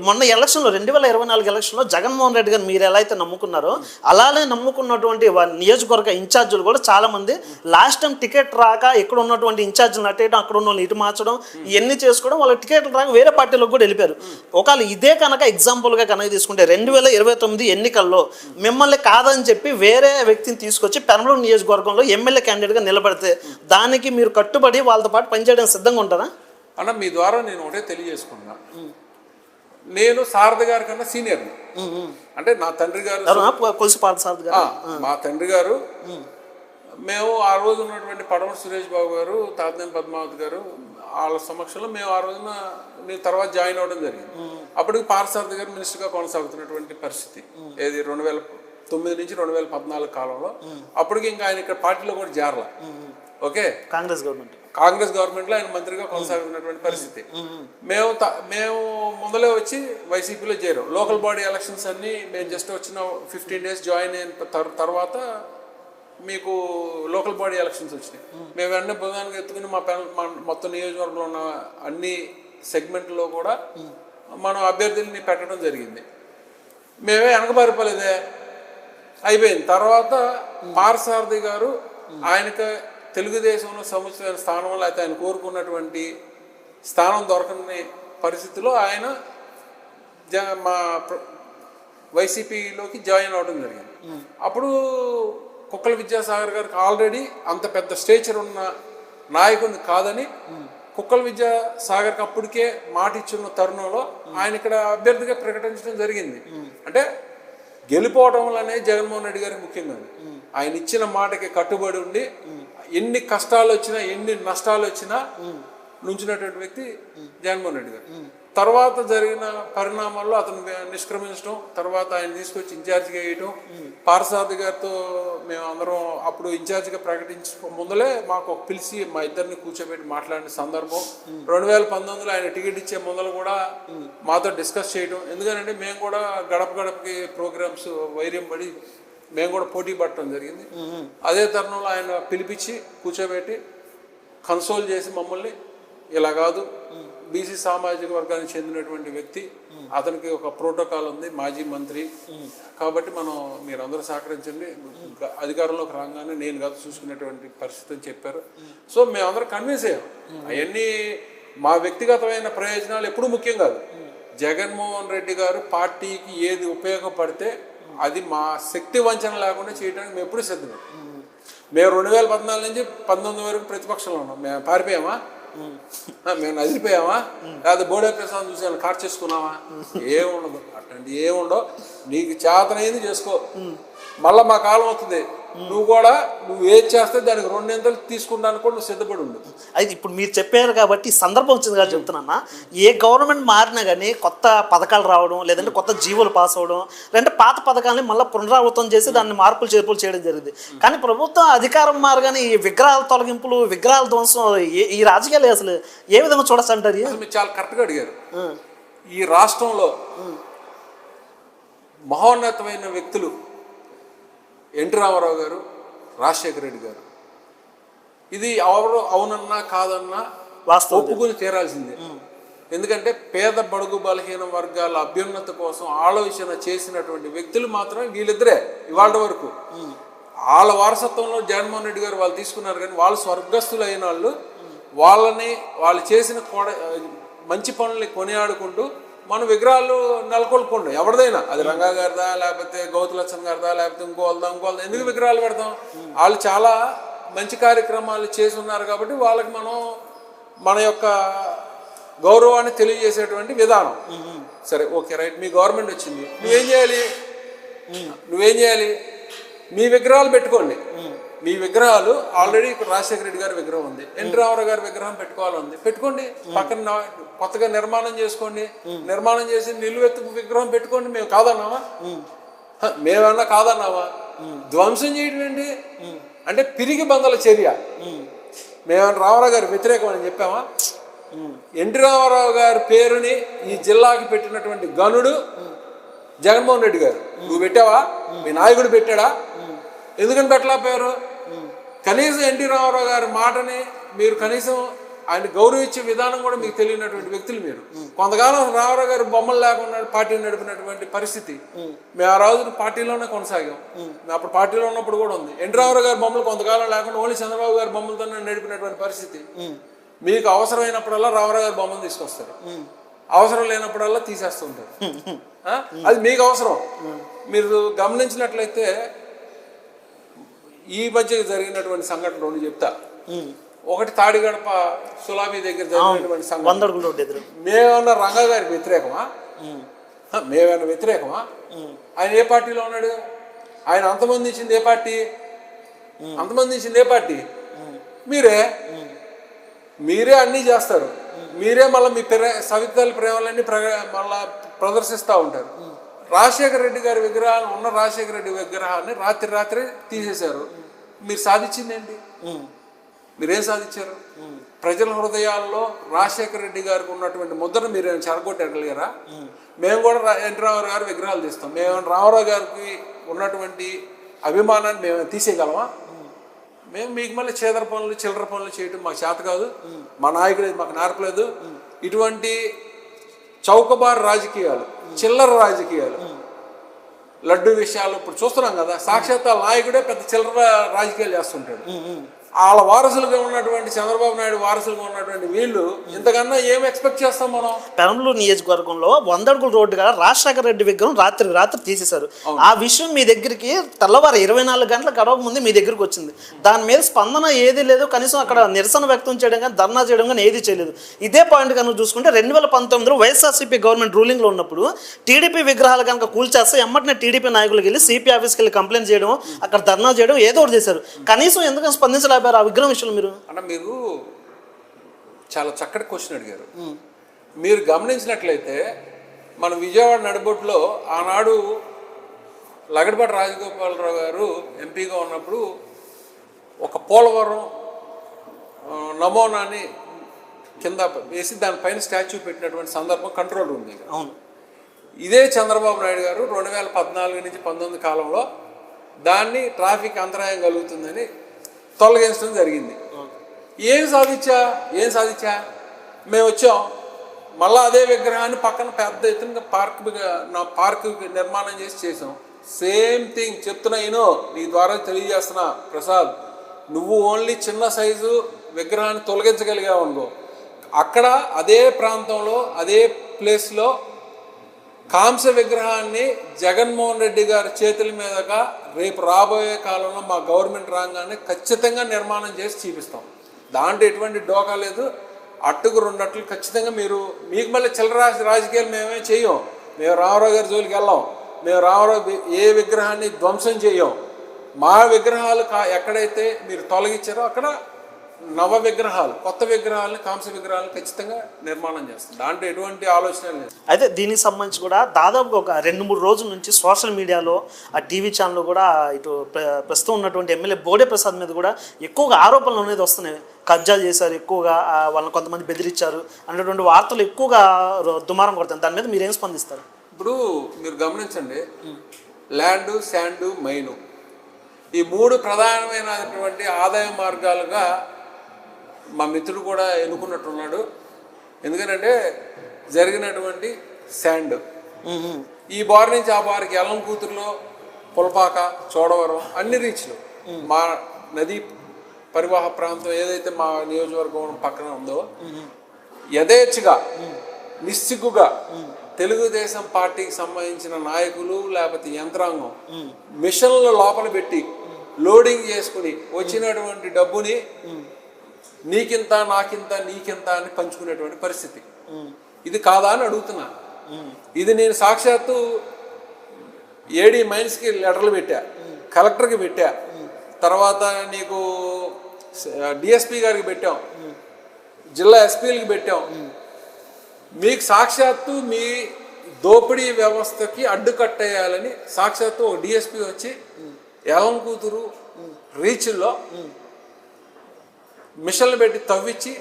మొన్న ఎలక్షన్లో 2024 ఎలక్షన్లో జగన్మోహన్ రెడ్డి గారు మీరు ఎలా అయితే నమ్ముకున్నారో అలానే నమ్ముకున్నటువంటి నియోజకవర్గ ఇన్ఛార్జీలు కూడా చాలా మంది లాస్ట్ టైం టికెట్ రాక ఇక్కడ ఉన్నటువంటి ఇన్ఛార్జీలు అట్టేయడం, అక్కడ ఉన్న వాళ్ళు ఇటు మార్చడం, ఇవన్నీ చేసుకోవడం, వాళ్ళ టికెట్లు రాక వేరే పార్టీలకు కూడా వెళ్ళిపోయారు. ఒకవేళ ఇదే కనుక ఎగ్జాంపుల్గా కనుక తీసుకుంటే 2029 ఎన్నికల్లో మిమ్మల్ని కాదని చెప్పి వేరే వ్యక్తిని తీసుకొచ్చి పెనమలూరు నియోజకవర్గంలో ఎమ్మెల్యే క్యాండిడేట్గా నిలబడితే దానికి మీరు కట్టుబడి వాళ్ళతో పాటు పనిచేయడానికి సిద్ధంగా ఉంటారా అన్న? మీ ద్వారా నేను ఒకటే తెలియజేసుకున్నా, నేను సారథి గారి కన్నా సీనియర్. అంటే నా తండ్రి గారు కొలుసు పార్థసారథి గారు, మా తండ్రి గారు, మేము ఆ రోజు ఉన్నటువంటి పడమటి సురేష్ బాబు గారు, తాతనేని పద్మావతి గారు, వాళ్ళ సమక్షంలో మేము ఆ రోజున నేను తర్వాత జాయిన్ అవ్వడం జరిగింది. అప్పటికి పార్థసారథి గారు మినిస్టర్గా కొనసాగుతున్నటువంటి పరిస్థితి, ఏది 2009 నుంచి 2014 కాలంలో. అప్పటికి ఇంకా ఆయన ఇక్కడ పార్టీలో కూడా చేరల. ఓకే, కాంగ్రెస్ గవర్నమెంట్లో ఆయన మంత్రిగా కొనసాగుతున్నటువంటి పరిస్థితి. మేము ముందలే వచ్చి వైసీపీలో చేరాం. లోకల్ బాడీ ఎలక్షన్స్ అన్నీ మేము జస్ట్ వచ్చిన 15 days జాయిన్ అయిన తర్వాత మీకు లోకల్ బాడీ ఎలక్షన్స్ వచ్చినాయి. మేము అన్నీ బుధానికి ఎత్తుకుని మా మొత్తం నియోజకవర్గంలో ఉన్న అన్ని సెగ్మెంట్లో కూడా మనం అభ్యర్థుల్ని పెట్టడం జరిగింది. మేమే వెనకబారిపోలేదే, అయిపోయింది. తర్వాత పార్థసారథి గారు ఆయనకు తెలుగుదేశంలో సముచితమైన స్థానంలో అయితే ఆయన కోరుకున్నటువంటి స్థానం దొరకని పరిస్థితిలో ఆయన మా వైసీపీలోకి జాయిన్ అవ్వడం జరిగింది. అప్పుడు కుక్కల విద్యాసాగర్ గారికి ఆల్రెడీ అంత పెద్ద స్టేచర్ ఉన్న నాయకుడిని కాదని కుక్కల విద్యాసాగర్కి అప్పటికే మాట ఇచ్చిన తరుణంలో ఆయన ఇక్కడ అభ్యర్థిగా ప్రకటించడం జరిగింది. అంటే గెలిపోవడం అనేది జగన్మోహన్ రెడ్డి గారికి ముఖ్యంగా ఆయన ఇచ్చిన మాటకి కట్టుబడి ఉండి ఎన్ని కష్టాలు వచ్చినా ఎన్ని నష్టాలు వచ్చినా నుంచినటువంటి వ్యక్తి జగన్మోహన్ రెడ్డి గారు. తర్వాత జరిగిన పరిణామాల్లో అతను నిష్క్రమించడం, తర్వాత ఆయన తీసుకొచ్చి ఇన్ఛార్జిగా వేయటం. పార్థసారథి గారితో మేము అందరం అప్పుడు ఇన్ఛార్జిగా ప్రకటించక ముందలే మాకు పిలిచి మా ఇద్దరిని కూర్చోబెట్టి మాట్లాడిన సందర్భం. 2019లో ఆయన టికెట్ ఇచ్చే ముందలు కూడా మాతో డిస్కస్ చేయడం. ఎందుకంటే మేము కూడా గడప గడపకి ప్రోగ్రామ్స్ వైర్యం పడి మేము కూడా పోటీ పడటం జరిగింది. అదే తరుణంలో ఆయన పిలిపించి కూర్చోబెట్టి కన్సోల్ చేసి మమ్మల్ని ఇలా కాదు, బీసీ సామాజిక వర్గానికి చెందినటువంటి వ్యక్తి, అతనికి ఒక ప్రోటోకాల్ ఉంది, మాజీ మంత్రి కాబట్టి మీరందరూ సహకరించండి, అధికారంలోకి రాగానే నేను కాదు చూసుకునేటువంటి పరిస్థితి అని చెప్పారు. సో మేమందరం కన్విన్స్ అయ్యాం. అవన్నీ మా వ్యక్తిగతమైన ప్రయోజనాలు ఎప్పుడూ ముఖ్యం కాదు. జగన్మోహన్ రెడ్డి గారు పార్టీకి ఏది ఉపయోగపడితే అది మా శక్తి వంచన లేకుండా చేయడానికి మేము ఎప్పుడు సిద్ధమే. మేము 2014 నుంచి 19 వరకు ప్రతిపక్షంలో ఉన్నాం. మేము పారిపోయామా? మేము నదిలిపోయామా? లేదా బోడే ప్రసాద్ చూసి కార్ చేసుకున్నామా? ఏముండదు, అట్లాంటి ఏముండవు. నీకు చేతనైంది చేసుకో, మళ్ళీ మా కాలం అవుతుంది. నువ్వు ఏది చేస్తే దానికి 2 తీసుకుంటానికి కూడా నువ్వు సిద్ధపడి ఉండు. అయితే ఇప్పుడు మీరు చెప్పారు కాబట్టి సందర్భం వచ్చింది కాబట్టి చెప్తున్నా, ఏ గవర్నమెంట్ మారినా కానీ కొత్త పథకాలు రావడం, లేదంటే కొత్త జీవోలు పాస్ అవ్వడం, లేదంటే పాత పథకాలని మళ్ళీ పునరావృతం చేసి దాన్ని మార్పులు చేర్పులు చేయడం జరిగింది. కానీ ప్రభుత్వం అధికారం మారగానే ఈ విగ్రహాల తొలగింపులు, విగ్రహాల ధ్వంసం, ఈ రాజకీయాలు అసలు ఏ విధంగా చూడొచ్చు అంటారు? మీరు చాలా కరెక్ట్గా అడిగారు. ఈ రాష్ట్రంలో మహోన్నతమైన వ్యక్తులు ఎన్టీ రామారావు గారు, రాజశేఖర రెడ్డి గారు. ఇది ఎవరు అవునన్నా కాదన్నా ఒప్పుకొని తీరాల్సిందే. ఎందుకంటే పేద బడుగు బలహీన వర్గాల అభ్యున్నత కోసం ఆలోచన చేసినటువంటి వ్యక్తులు మాత్రం వీళ్ళిద్దరే ఇవాళ వరకు. వాళ్ళ వారసత్వంలో జగన్మోహన్ రెడ్డి గారు వాళ్ళు తీసుకున్నారు, కానీ వాళ్ళు స్వర్గస్థులు అయిన వాళ్ళు చేసిన మంచి పనుల్ని కొనియాడుకుంటూ మన విగ్రహాలు నెలకొల్పుకుంటాం. ఎవరిదైనా అది రంగా గారిదా, లేకపోతే గౌతులచ్చన్ గారిదా, లేకపోతే ఇంకోదా ఎందుకు విగ్రహాలు పెడతాం? వాళ్ళు చాలా మంచి కార్యక్రమాలు చేసి ఉన్నారు కాబట్టి వాళ్ళకి మనం మన యొక్క గౌరవాన్ని తెలియజేసేటువంటి విధానం. సరే, ఓకే, రైట్. మీ గవర్నమెంట్ వచ్చింది, నువ్వేం చేయాలి? మీ విగ్రహాలు పెట్టుకోండి. మీ విగ్రహాలు ఆల్రెడీ ఇక్కడ రాజశేఖర రెడ్డి గారి విగ్రహం ఉంది, ఎన్టీ రామారావు గారి విగ్రహం పెట్టుకోవాలంది, పెట్టుకోండి. పక్కన కొత్తగా నిర్మాణం చేసుకోండి, నిర్మాణం చేసి నిలువెత్తు విగ్రహం పెట్టుకోండి. మేము కాదన్నావా? మేమన్నా కాదన్నావా? ధ్వంసం చేయడం ఏంటి అంటే పిరికి బందల చర్య. మేమన్నా రామారావు గారి వ్యతిరేకం అని చెప్పామా? ఎన్టీ రామారావు గారి పేరుని ఈ జిల్లాకి పెట్టినటువంటి గనుడు జగన్మోహన్ రెడ్డి గారు. నువ్వు పెట్టావా? మీ నాయకుడు పెట్టాడా? ఎందుకని పెట్టలేకపోయారు? కనీసం ఎన్టీ రామారావు గారి మాటని మీరు కనీసం ఆయన గౌరవించే విధానం కూడా మీకు తెలియనటువంటి వ్యక్తులు మీరు. కొంతకాలం రామారావు గారి బొమ్మలు లేకుండా పార్టీని నడిపినటువంటి పరిస్థితి. మేము ఆ రోజున పార్టీలోనే కొనసాగాం. మేము అప్పుడు పార్టీలో ఉన్నప్పుడు కూడా ఉంది. ఎన్టీ రామారావు గారి బొమ్మలు కొంతకాలం లేకుండా ఓన్లీ చంద్రబాబు గారి బొమ్మలతోనే నడిపినటువంటి పరిస్థితి. మీకు అవసరమైనప్పుడల్లా రామారావు గారి బొమ్మలు తీసుకొస్తారు, అవసరం లేనప్పుడల్లా తీసేస్తుంటారు. అది మీకు అవసరం. మీరు గమనించినట్లయితే ఈ మధ్య జరిగినటువంటి సంఘటన రెండు చెప్తా. ఒకటి తాడిగడప సులాబీ దగ్గర జరిగినటువంటి సంఘటన. మేమన్నా రంగా గారికి వ్యతిరేకమా? మేమన్నా వ్యతిరేకమా? ఆయన ఏ పార్టీలో ఉన్నాడు? ఆయన అంతమందించింది ఏ పార్టీ? మీరే అన్నీ చేస్తారు. మీరే మళ్ళీ మీ సవితల ప్రేమలన్నీ మళ్ళా ప్రదర్శిస్తూ ఉంటారు. రాజశేఖర రెడ్డి గారి విగ్రహాన్ని ఉన్న రాజశేఖర రెడ్డి విగ్రహాన్ని రాత్రి తీసేశారు. మీరు సాధించింది ఏంటి? మీరేం సాధించారు? ప్రజల హృదయాల్లో రాజశేఖర రెడ్డి గారికి ఉన్నటువంటి ముద్రను మీరు చెరగొట్టగలిగారా? మేము కూడా ఎన్టీ రామారావు గారి విగ్రహాలు తీస్తాం. మేము రామారావు గారికి ఉన్నటువంటి అభిమానాన్ని మేము తీసేయగలమా? మేము మీకు మళ్ళీ చిల్లర పనులు చేయటం మాకు చేత కాదు. మా నాయకుడు మాకు నేర్పలేదు. ఇటువంటి చౌకబారు రాజకీయాలు, చిల్లర రాజకీయాలు, లడ్డు విషయాలు ఇప్పుడు చూస్తున్నాం కదా. సాక్షాత్ నాయకుడే పెద్ద చిల్లర రాజకీయాలు చేస్తుంటాడు. వాళ్ళ వారసులుగా ఉన్నటువంటి చంద్రబాబు నాయుడు వారసులుగా ఉన్నటువంటి వీళ్ళు ఇంతకన్నా ఏం ఎక్స్పెక్ట్ చేస్తాం మనం? పెరంబలూరు నియోజకవర్గంలో 100 అడుగుల రోడ్డుగా రాజశేఖర రెడ్డి విగ్రహం రాత్రి తీసేశారు. ఆ విషయం మీ దగ్గరికి తెల్లవారు 24 గంటల గడవక ముందు మీ దగ్గరికి వచ్చింది. దాని మీద స్పందన ఏది లేదు. కనీసం అక్కడ నిరసన వ్యక్తం చేయడం కానీ, ధర్నా చేయడం కానీ ఏది చేయలేదు. ఇదే పాయింట్ కనుక చూసుకుంటే 2019లో వైఎస్ఆర్సీపీ గవర్నమెంట్ రూలింగ్లో ఉన్నప్పుడు టీడీపీ విగ్రహాలు కనుక కూల్చేస్తే ఎమ్మటినే టీడీపీ నాయకులకు వెళ్ళి సిపి ఆఫీస్కి వెళ్ళి కంప్లైంట్ చేయడం, అక్కడ ధర్నా చేయడం ఏదో ఒకటి చేశారు. కనీసం ఎందుకని స్పందించలేదు ఆ విగ్రహం విషయంలో? మీరు చాలా చక్కటి క్వశ్చన్ అడిగారు. మీరు గమనించినట్లయితే మన విజయవాడ నడిబొట్టులో ఆనాడు లగడపాటి రాజగోపాలరావు గారు ఎంపీగా ఉన్నప్పుడు ఒక పోలవరం నమూనాని కింద వేసి దానిపైన స్టాచ్యూ పెట్టినటువంటి సందర్భం కంట్రోల్ రూమ్ దగ్గర. అవును. ఇదే చంద్రబాబు నాయుడు గారు 2014 నుంచి 19 కాలంలో దాన్ని ట్రాఫిక్ అంతరాయం కలుగుతుందని తొలగించడం జరిగింది. ఏం సాధించా? మేము వచ్చాం, మళ్ళీ అదే విగ్రహాన్ని పక్కన పెద్ద ఎత్తున పార్క్ నిర్మాణం చేసాం. సేమ్ థింగ్ చెప్తున్నా. నీ ద్వారా తెలియజేస్తున్నా ప్రసాద్, నువ్వు ఓన్లీ చిన్న సైజు విగ్రహాన్ని తొలగించగలిగావు అనుకో, అక్కడ అదే ప్రాంతంలో అదే ప్లేస్లో కాంస్య విగ్రహాన్ని జగన్మోహన్ రెడ్డి గారి చేతుల మీదుగా రేపు రాబోయే కాలంలో మా గవర్నమెంట్ రాగానే ఖచ్చితంగా నిర్మాణం చేసి చూపిస్తాం. దాంట్లో ఎటువంటి డోకా లేదు. అట్టుకు 2 అట్లు ఖచ్చితంగా మీకు మళ్ళీ చిల్లర రాజకీయాలు మేమే చేయం. మేము రామారావు గారి జోలికి వెళ్ళాం. మేము రామారావు ఏ విగ్రహాన్ని ధ్వంసం చేయం. మా విగ్రహాలు ఎక్కడైతే మీరు తొలగించారో అక్కడ నవ విగ్రహాలు, కొత్త విగ్రహాలను, కాంస్య విగ్రహాలను ఖచ్చితంగా నిర్మాణం చేస్తాం. దాంట్లో ఎటువంటి ఆలోచన లేదు. అయితే దీనికి సంబంధించి కూడా దాదాపు ఒక 2-3 రోజుల నుంచి సోషల్ మీడియాలో, ఆ టీవీ ఛానల్లో కూడా ఇటు ప్రస్తుతం ఉన్నటువంటి ఎమ్మెల్యే బోడే ప్రసాద్ మీద కూడా ఎక్కువగా ఆరోపణలు అనేది వస్తున్నాయి. కబ్జాలు చేశారు, ఎక్కువగా వాళ్ళని కొంతమంది బెదిరించారు అనేటువంటి వార్తలు ఎక్కువగా దుమారం కొడతాయి. దాని మీద మీరేం స్పందిస్తారు? ఇప్పుడు మీరు గమనించండి, ల్యాండ్, శాండ్, మైను, ఈ 3 ప్రధానమైనటువంటి ఆదాయ మార్గాలుగా మా మిత్రుడు కూడా ఎన్నుకున్నట్టున్నాడు. ఎందుకంటే జరిగినటువంటి శాండ్ ఈ బార్ నుంచి ఆ బార్కి ఎల్లం కూతురులో పులపాక చోడవరం అన్ని రీచ్లు మా నదీ పరివాహ ప్రాంతం ఏదైతే మా నియోజకవర్గం పక్కన ఉందో యథేచ్ఛగా నిస్సిగ్గుగా తెలుగుదేశం పార్టీకి సంబంధించిన నాయకులు లేకపోతే యంత్రాంగం మిషన్ల లోపల పెట్టి లోడింగ్ చేసుకుని వచ్చినటువంటి డబ్బుని నీకింత నాకింత నీకింత అని పంచుకునేటువంటి పరిస్థితి. ఇది కాదా అని అడుగుతున్నా. ఇది నేను సాక్షాత్తు ఏడీ మైన్స్కి లెటర్లు పెట్టా, కలెక్టర్కి పెట్టా, తర్వాత నీకు డిఎస్పి గారికి పెట్టాం, జిల్లా ఎస్పీలకి పెట్టాం. మీకు సాక్షాత్తు మీ దోపిడీ వ్యవస్థకి అడ్డుకట్టేయాలని సాక్షాత్తు ఒక డిఎస్పి వచ్చి ఎలం కూతురు రీచ్ల్లో మిషన్లు పెట్టి తవ్వించి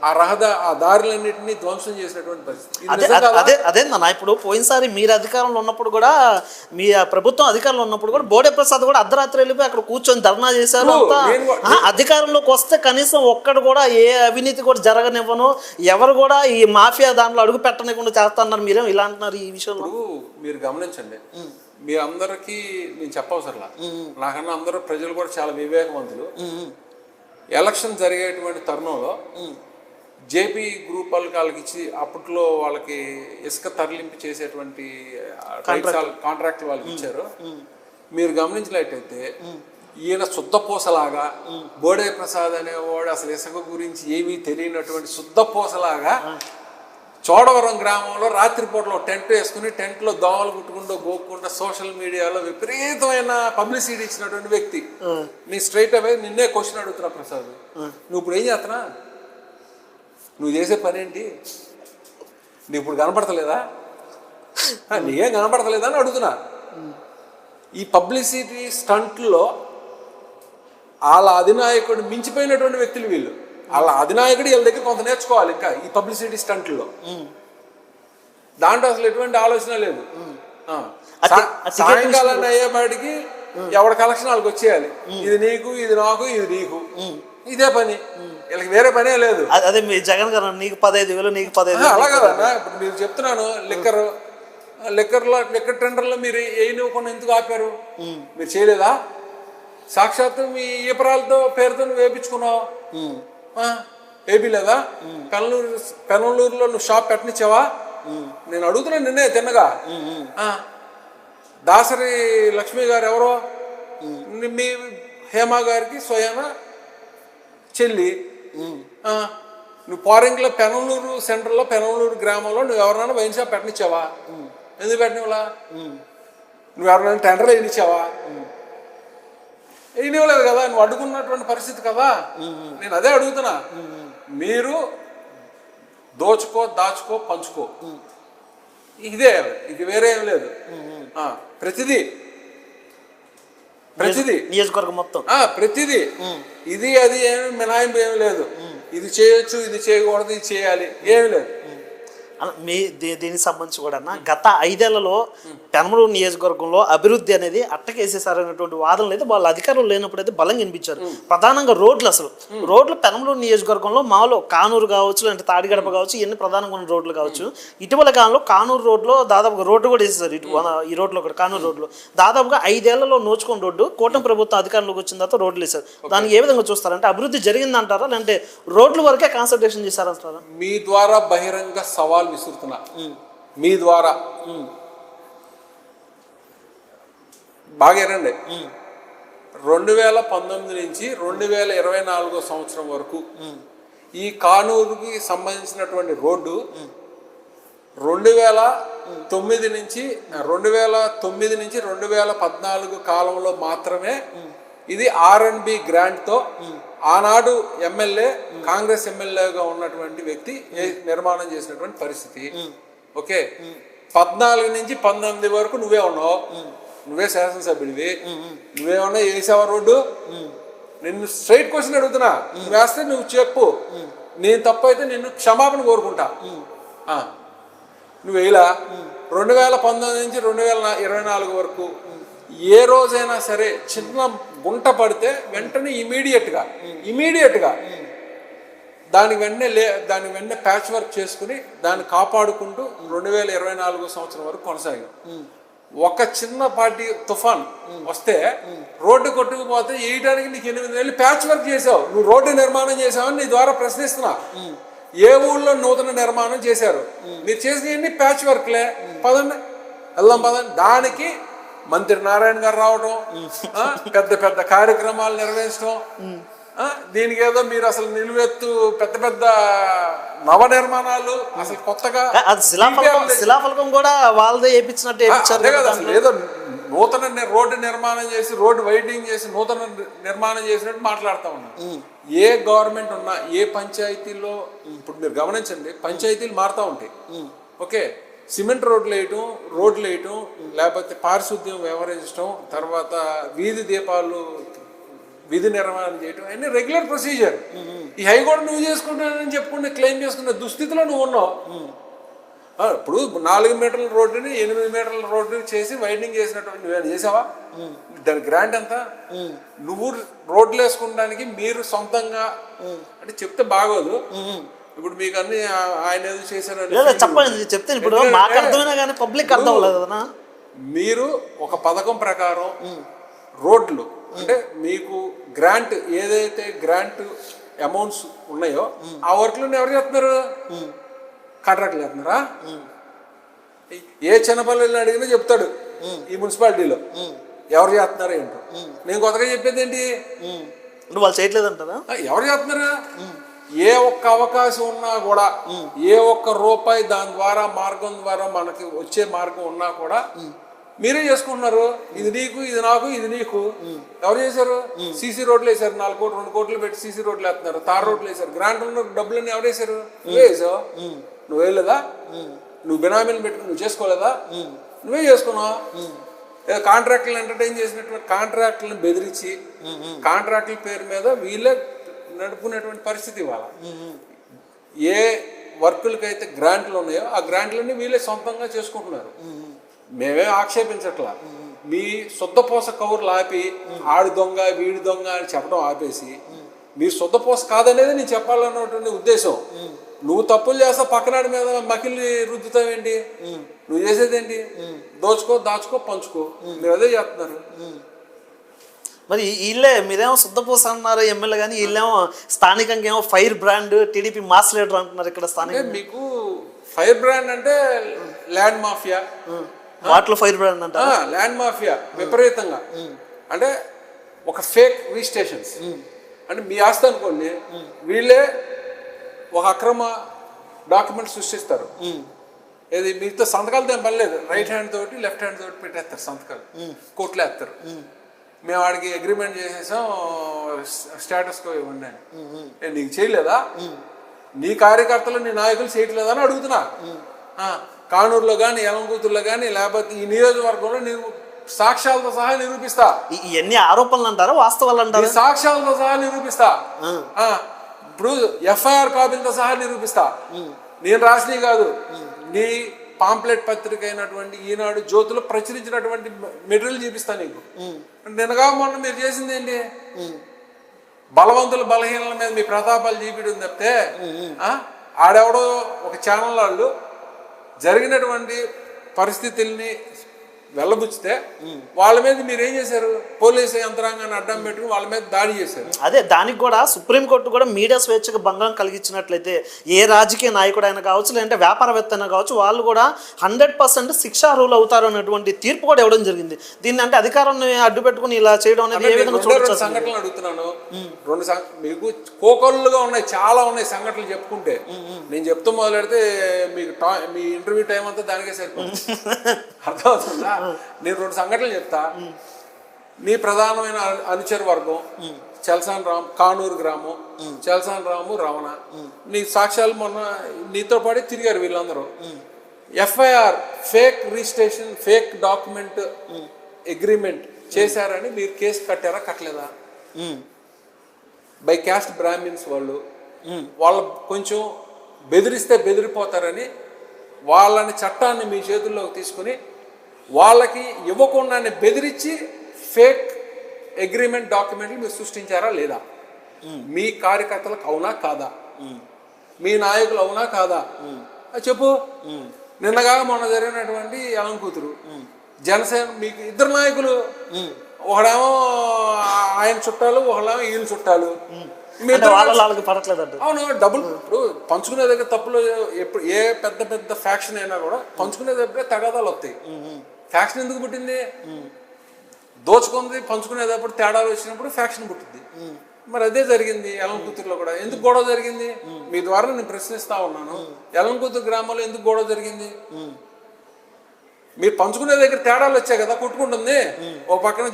ఆ దారులన్నింటినీ ధ్వంసం చేసినటువంటి పరిస్థితి. అదేందన్నా ఇప్పుడు పోయినసారి మీరు అధికారంలో ఉన్నప్పుడు కూడా మీ ప్రభుత్వం అధికారంలో ఉన్నప్పుడు కూడా బోడే ప్రసాద్ కూడా అర్ధరాత్రి వెళ్ళిపోయి అక్కడ కూర్చొని ధర్నా చేశారు. అధికారంలోకి వస్తే కనీసం ఒక్కడు కూడా ఏ అవినీతి కూడా జరగనివ్వను, ఎవరు కూడా ఈ మాఫియా దాంట్లో అడుగు పెట్టనివ్వకుండా చేస్తున్నారు. మీరేం ఇలా అంటున్నారు ఈ విషయంలో? మీరు గమనించండి, మీ అందరికీ నేను చెప్పవసరలా, నాకన్నా అందరూ ప్రజలు కూడా చాలా వివేకవంతులు. ఎలక్షన్ జరిగేటువంటి తరుణంలో జేపీ గ్రూప్ వాళ్ళకి ఇచ్చి అప్పట్లో వాళ్ళకి ఇసుక తరలింపు చేసేటువంటి కాంట్రాక్ట్ వాళ్ళకి ఇచ్చారు. మీరు గమనించినట్టయితే ఈయన శుద్ధపూసలాగా బోడే ప్రసాద్ అనేవాడు అసలు ఇసుక గురించి ఏమీ తెలియనటువంటి శుద్ధపూసలాగా చోడవరం గ్రామంలో రాత్రిపూటలో టెంట్ వేసుకుని టెంట్లో దోమలు కుట్టుకుంటూ గోక్కుంటూ సోషల్ మీడియాలో విపరీతమైన పబ్లిసిటీ ఇచ్చినటువంటి వ్యక్తి. నీ స్ట్రైట్ అవే నిన్నే క్వశ్చన్ అడుగుతున్నా, ప్రసాద్ నువ్వు ఇప్పుడు ఏం చేస్తున్నా, నువ్వు చేసే పని ఏంటి, నీకు ఇప్పుడు కనపడతలేదా, నీకేం కనపడతలేదా అని అడుగుతున్నా. ఈ పబ్లిసిటీ స్టంట్లో వాళ్ళ అధినాయకుడు మించిపోయినటువంటి వ్యక్తులు వీళ్ళు. వాళ్ళ అధినాయకుడు వీళ్ళ దగ్గర కొంత నేర్చుకోవాలి. ఇంకా ఈ పబ్లిసిటీ స్టంట్లో దాంట్లో అసలు ఎటువంటి ఆలోచన లేదు. సాయంకాలాన్ని అయ్యేపాటికి ఎవరి కలెక్షన్ వాళ్ళకి వచ్చేయాలి. ఇది నీకు, ఇది నాకు, ఇది నీకు, ఇదే పని, వీళ్ళకి వేరే పనే లేదు. అదే మీ జగన్ గారు నీకు 15,000 నీకు 15,000 అలా కదన్నా. ఇప్పుడు మీరు చెప్తున్నాను లిక్కర్ టెండర్లో మీరు వేయనివ్వకుండా ఎందుకు ఆపారు? మీరు చేయలేదా? సాక్షాత్తు మీ ఈపరాలతో పేరుతో నువ్వు వేయించుకున్నావు, వేయలేదా? పెనలూరులో నువ్వు షాప్ పెట్టనిచ్చావా? నేను అడుగుతున్నాను నిన్నే తిన్నగా. దాసరి లక్ష్మి గారు ఎవరో మీ హేమ గారికి స్వయాన చెల్లి. నువ్వు పారింగ్లో పెనలూరు సెంటర్లో పెనలూరు గ్రామంలో నువ్వు ఎవరైనా వైన్ షాప్ పెట్టనిచ్చావా? ఎందుకు పెట్టనివ్వలా? నువ్వు ఎవరైనా టెండర్ వేయనిచ్చావా? వేయనివ్వలేదు కదా, నువ్వు అడ్డుకున్నటువంటి పరిస్థితి కదా. నేను అదే అడుగుతున్నా. మీరు దోచుకో, దాచుకో, పంచుకో, ఇదే, ఇది వేరే ఏం లేదు. ప్రతిదీ నియోజకవర్గం మొత్తం ప్రతిదీ ఇది అది ఏమి మినహాయింపు ఏమి లేదు. ఇది చేయొచ్చు, ఇది చేయకూడదు, ఇది చేయాలి, ఏమి లేదు. మీ దీనికి సంబంధించి కూడా గత 5 ఏళ్లలో పెనమలూరు నియోజకవర్గంలో అభివృద్ధి అనేది అట్టకేసేసారనేటువంటి వాదనలు అయితే వాళ్ళ అధికారులు లేనప్పుడు అయితే బలంగా వినిపించారు. ప్రధానంగా రోడ్లు పెనమలూరు నియోజకవర్గంలో మామూలు కానూరు కావచ్చు, అంటే తాడిగడప కావచ్చు, ఇవన్నీ ప్రధానంగా ఉన్న రోడ్లు కావచ్చు. ఇటీవల కాలంలో కానూరు రోడ్లో దాదాపుగా రోడ్డు కూడా వేసేసారు. ఈ రోడ్లో కూడా కానూరు రోడ్లో దాదాపుగా 5 ఏళ్లలో నోచుకున్న రోడ్డు కూటమి ప్రభుత్వం అధికారంలోకి వచ్చిన తర్వాత రోడ్లు వేశారు. దానికి ఏ విధంగా చూస్తారంటే అభివృద్ధి జరిగిందంటారా, లేదంటే రోడ్ల వరకే కాన్సన్ట్రేషన్ చేశారంటారా? మీ ద్వారా బహిరంగ సవాల్ విసురుతున్నా, మీ ద్వారా బాగా రండి. 2019 నుంచి 2024 సంవత్సరం వరకు ఈ కానూరుకి సంబంధించినటువంటి రోడ్డు 2009 నుంచి 2014 కాలంలో మాత్రమే ఇది R&B గ్రాంట్తో ఆనాడు ఎమ్మెల్యే, కాంగ్రెస్ ఎమ్మెల్యేగా ఉన్నటువంటి వ్యక్తి నిర్మాణం చేసినటువంటి పరిస్థితి. ఓకే, 14 నుంచి 19 వరకు నువ్వే ఉన్నావు, నువ్వే శాసనసభ్యుడివి, నువ్వేమన్నా వేసావా రోడ్డు? నిన్ను స్ట్రైట్ క్వశ్చన్ అడుగుతున్నా. నువ్వు వేస్తే నువ్వు చెప్పు, నేను తప్పు అయితే నిన్ను క్షమాపణ కోరుకుంటా. నువ్వు వేయలా. 2019 నుంచి 2024 వరకు ఏ రోజైనా సరే చిన్న గుంట పడితే వెంటనే ఇమీడియట్గా దాని వెంటనే ప్యాచ్ వర్క్ చేసుకుని దాన్ని కాపాడుకుంటూ 2024 సంవత్సరం వరకు కొనసాగాం. ఒక చిన్నపాటి తుఫాన్ వస్తే రోడ్డు కొట్టుకుపోతే వేయడానికి నీకు 8 నెలలు ప్యాచ్ వర్క్ చేసావు. నువ్వు రోడ్డు నిర్మాణం చేసావని నీ ద్వారా ప్రశ్నిస్తున్నా. ఏ ఊళ్ళో నూతన నిర్మాణం చేశారు? మీరు చేసినవన్నీ ప్యాచ్ వర్క్లే. పదండి వెళ్దాం పదండి. దానికి మంత్రి నారాయణ గారు రావడం, పెద్ద పెద్ద కార్యక్రమాలు నిర్వహించడం, దీనికి ఏదో మీరు అసలు నిలువెత్తు పెద్ద పెద్ద నవ నిర్మాణాలు అసలు కొత్తగా శిలాఫలకం కూడా వాళ్ళదే వేయించినట్టు అదే కదా. అసలు ఏదో నూతన రోడ్డు నిర్మాణం చేసి రోడ్డు వైడింగ్ చేసి నూతన నిర్మాణం చేసినట్టు మాట్లాడుతూ ఉన్నాం. ఏ గవర్నమెంట్ ఉన్నా ఏ పంచాయతీల్లో ఇప్పుడు మీరు గమనించండి, పంచాయతీలు మారుతూ ఉంటాయి. ఓకే, సిమెంట్ రోడ్లు వేయటం లేకపోతే పారిశుద్ధ్యం వ్యవహరించడం, తర్వాత వీధి దీపాలు విధి నిర్వహణ చేయటం అన్నీ రెగ్యులర్ ప్రొసీజర్. ఈ హైకోర్టు నువ్వు చేసుకుంటానని చెప్పుకుంటే క్లెయిమ్ చేసుకునే దుస్థితిలో నువ్వు ఉన్నావు. ఇప్పుడు 4 మీటర్ల రోడ్డుని 8 మీటర్ల రోడ్డుని చేసి వైడింగ్ చేసినటువంటి నువ్వేం చేసావా? దాని గ్రాంట్ ఎంత? నువ్వు రోడ్లు వేసుకోవడానికి మీరు సొంతంగా అంటే చెప్తే బాగోదు. ఇప్పుడు మీకు అన్ని ఆయన ఏదో చేశారు చెప్పండి, చెప్తే ఇప్పుడు మాకు అర్థమైనా కానీ పబ్లిక్ అర్థం అవ్వలేదు. మీరు ఒక పథకం ప్రకారం రోడ్లు అంటే మీకు గ్రాంట్ ఏదైతే గ్రాంట్ అమౌంట్స్ ఉన్నాయో ఆ వర్క్లను ఎవరు చేస్తున్నారు? కాంట్రాక్ట్లు చేస్తున్నారా? ఏ చిన్నపల్లిని అడిగినా చెప్తాడు ఈ మున్సిపాలిటీలో ఎవరు చేస్తున్నారు ఏంటో. నేను కొత్తగా చెప్పేది ఏంటి, వాళ్ళు చేయట్లేదు అంటారా? ఎవరు చేస్తున్నారు? ఏ ఒక్క అవకాశం ఉన్నా కూడా, ఏ ఒక్క రూపాయి దాని ద్వారా మార్గం ద్వారా మనకి వచ్చే మార్గం ఉన్నా కూడా మీరే చేసుకుంటున్నారు. ఇది నీకు, ఇది నాకు, ఇది నీకు. ఎవరు చేశారు? సీసీ రోడ్లు వేసారు. 4 కోట్లు 2 కోట్లు పెట్టి సీసీ రోడ్లు వేస్తున్నారు. తార్ రోడ్లు వేసారు. గ్రాంట్ ఉన్న డబ్బులన్నీ ఎవరు వేసారు? నువ్వే వేసావు. నువ్వు వేయలేదా? నువ్వు బినామీలు పెట్టుకుని నువ్వు చేసుకోలేదా? నువ్వే చేసుకున్నావు. ఏదో కాంట్రాక్టులను ఎంటర్టైన్ చేసినటువంటి కాంట్రాక్టులను బెదిరించి కాంట్రాక్టుల పేరు మీద వీళ్ళే నడుపుకునేటువంటి పరిస్థితి ఇవాళ. ఏ వర్కులకైతే గ్రాంట్లు ఉన్నాయో ఆ గ్రాంట్లన్నీ వీళ్ళే సొంతంగా చేసుకుంటున్నారు. మేమే ఆక్షేపించట్లా. మీ శుద్ధపోస కౌరులు ఆపి ఆడి దొంగ వీడి దొంగ అని చెప్పడం ఆపేసి మీ శుద్ధపోస కాదనేది నేను చెప్పాలన్నటువంటి ఉద్దేశం. నువ్వు తప్పులు చేస్తా పక్కనాడి మీద మకిలి రుద్దుతావేంటి? నువ్వు చేసేదేంటి? దాచుకో పంచుకో. మీరు అదే చేస్తున్నారు. మరి వీళ్ళే మీరేమో శుద్ధపూస అన్నారు ఎమ్మెల్యే, కానీ వీళ్ళేమో స్థానికంగా ఏమో fire brand TDP mass leader అంటున్నారు. ఇక్కడ స్థానిక మీకు ఫైర్ బ్రాండ్ అంటే ల్యాండ్ మాఫియా, వాటిలో ఫైర్ బ్రాండ్ అంట. ల్యాండ్ మాఫియా విపరీతంగా. అంటే ఒక ఫేక్ రిజిస్ట్రేషన్స్ అంటే మీ ఆస్తి అనుకోండి, వీళ్ళే ఒక అక్రమ డాక్యుమెంట్ సృష్టిస్తారు. ఏది మీతో సంతకాలతో ఏం పనిలేదు. రైట్ హ్యాండ్ తోటి లెఫ్ట్ హ్యాండ్ తోటి పెట్టేస్తారు సంతకాలు, కోర్టులో వేస్తారు. మేము వాడికి అగ్రిమెంట్ చేసేసాం స్టేటస్ కో ఇవ్వండి అని. నీకు చేయలేదా? నీ కార్యకర్తలు నీ నాయకులు చేయట్లేదా అని అడుగుతున్నా. కానూరులో కానీ యలంకూతుల్లో కానీ లేకపోతే ఈ నియోజకవర్గంలో నేను సాక్ష్యాలతో సహా నిరూపిస్తా. ఇవన్నీ ఆరోపణలు అంటారా వాస్తవాలు అంటారా? సాక్ష్యాలతో సహా నిరూపిస్తా. ఇప్పుడు ఎఫ్ఐఆర్ కాపీలతో సహా నిరూపిస్తా. నేను రాసినవి కాదు, నీ పాంప్లెట్ పత్రిక అయినటువంటి ఈనాడు జ్యోతిలో ప్రచురించినటువంటి మెటీరియల్ చూపిస్తా నీకు. నిన్నగా మొన్న మీరు చేసింది ఏంటి? బలవంతుల బలహీనల మీద మీ ప్రతాపాలు చూపించడం తప్పితే ఆడెవడో ఒక ఛానల్ వాళ్ళు జరిగినటువంటి పరిస్థితుల్ని వెళ్ళబుచ్చితే వాళ్ళ మీద మీరు ఏం చేశారు? పోలీసు యంత్రాంగాన్ని అడ్డం పెట్టుకుని వాళ్ళ మీద దాడి చేశారు. అదే దానికి కూడా సుప్రీంకోర్టు కూడా మీడియా స్వేచ్ఛకు భంగం కలిగించినట్లయితే ఏ రాజకీయ నాయకుడు అయినా కావచ్చు, లేదంటే వ్యాపారవేత్త అయినా కావచ్చు, వాళ్ళు కూడా 100% శిక్షార్హులు అవుతారు అన్నటువంటి తీర్పు కూడా ఇవ్వడం జరిగింది. దీన్ని అంటే అధికారాన్ని అడ్డు పెట్టుకుని ఇలా చేయడం అనేది ఏ విధంగా చూడొచ్చు? సంఘటనలు అడుగుతున్నాను. మీకు కోకొల్లుగా ఉన్నాయి, చాలా ఉన్నాయి సంఘటనలు చెప్పుకుంటే. నేను చెప్తూ మొదలెడితే మీకు మీ ఇంటర్వ్యూ టైం అంతా దానికే సరిపోతుంది. అర్థమవుతుందా? నేను 2 సంఘటనలు చెప్తా. నీ ప్రధానమైన అనుచర వర్గం చల్సాన్ రామ్, కానూరు గ్రామం, చల్సాన్ రాము, రమణ. నీ సాక్ష్యాలు మొన్న నీతో పాటు తిరిగారు వీళ్ళందరూ. FIR fake registration, fake document agreement చేశారని మీరు కేసు కట్టారా కట్టలేదా? బై క్యాస్ట్ బ్రాహ్మిన్స్ వాళ్ళు కొంచెం బెదిరిస్తే బెదిరిపోతారని వాళ్ళని చట్టాన్ని మీ చేతుల్లోకి తీసుకుని వాళ్ళకి ఇవ్వకుండానే బెదిరించి ఫేక్ అగ్రిమెంట్ డాక్యుమెంట్లు మీరు సృష్టించారా లేదా? మీ కార్యకర్తలకు అవునా కాదా? మీ నాయకులు అవునా కాదా అది చెప్పు. నిన్నగా మొన్న జరిగినటువంటి ఎలం కూతురు జనసేన మీకు ఇద్దరు నాయకులు, ఒకడేమో ఆయన చుట్టాలు, ఒకడేమో వీళ్ళు చుట్టాలు. వాళ్ళకి పడట్లేదు. అవును, డబ్బులు ఇప్పుడు పంచుకునే దగ్గర తప్పులు ఎప్పుడు ఏ పెద్ద పెద్ద ఫ్యాక్షన్ అయినా కూడా పంచుకునే దగ్గర తగాదాలు వస్తాయి. ఫ్యాక్షన్ ఎందుకు పుట్టింది? దోచుకుంది పంచుకునేటప్పుడు తేడాలు వచ్చినప్పుడు ఫ్యాక్షన్ పుట్టింది. మరి అదే జరిగింది ఎలం కూతురులో కూడా. ఎందుకు గొడవ జరిగింది? మీ ద్వారా నేను ప్రశ్నిస్తా ఉన్నాను. ఎలం కూతురు గ్రామంలో ఎందుకు గొడవ జరిగింది? మీరు పంచుకునే దగ్గర తేడాలు వచ్చాయి కదా, కొట్టుకుంటుంది. ఒక పక్కన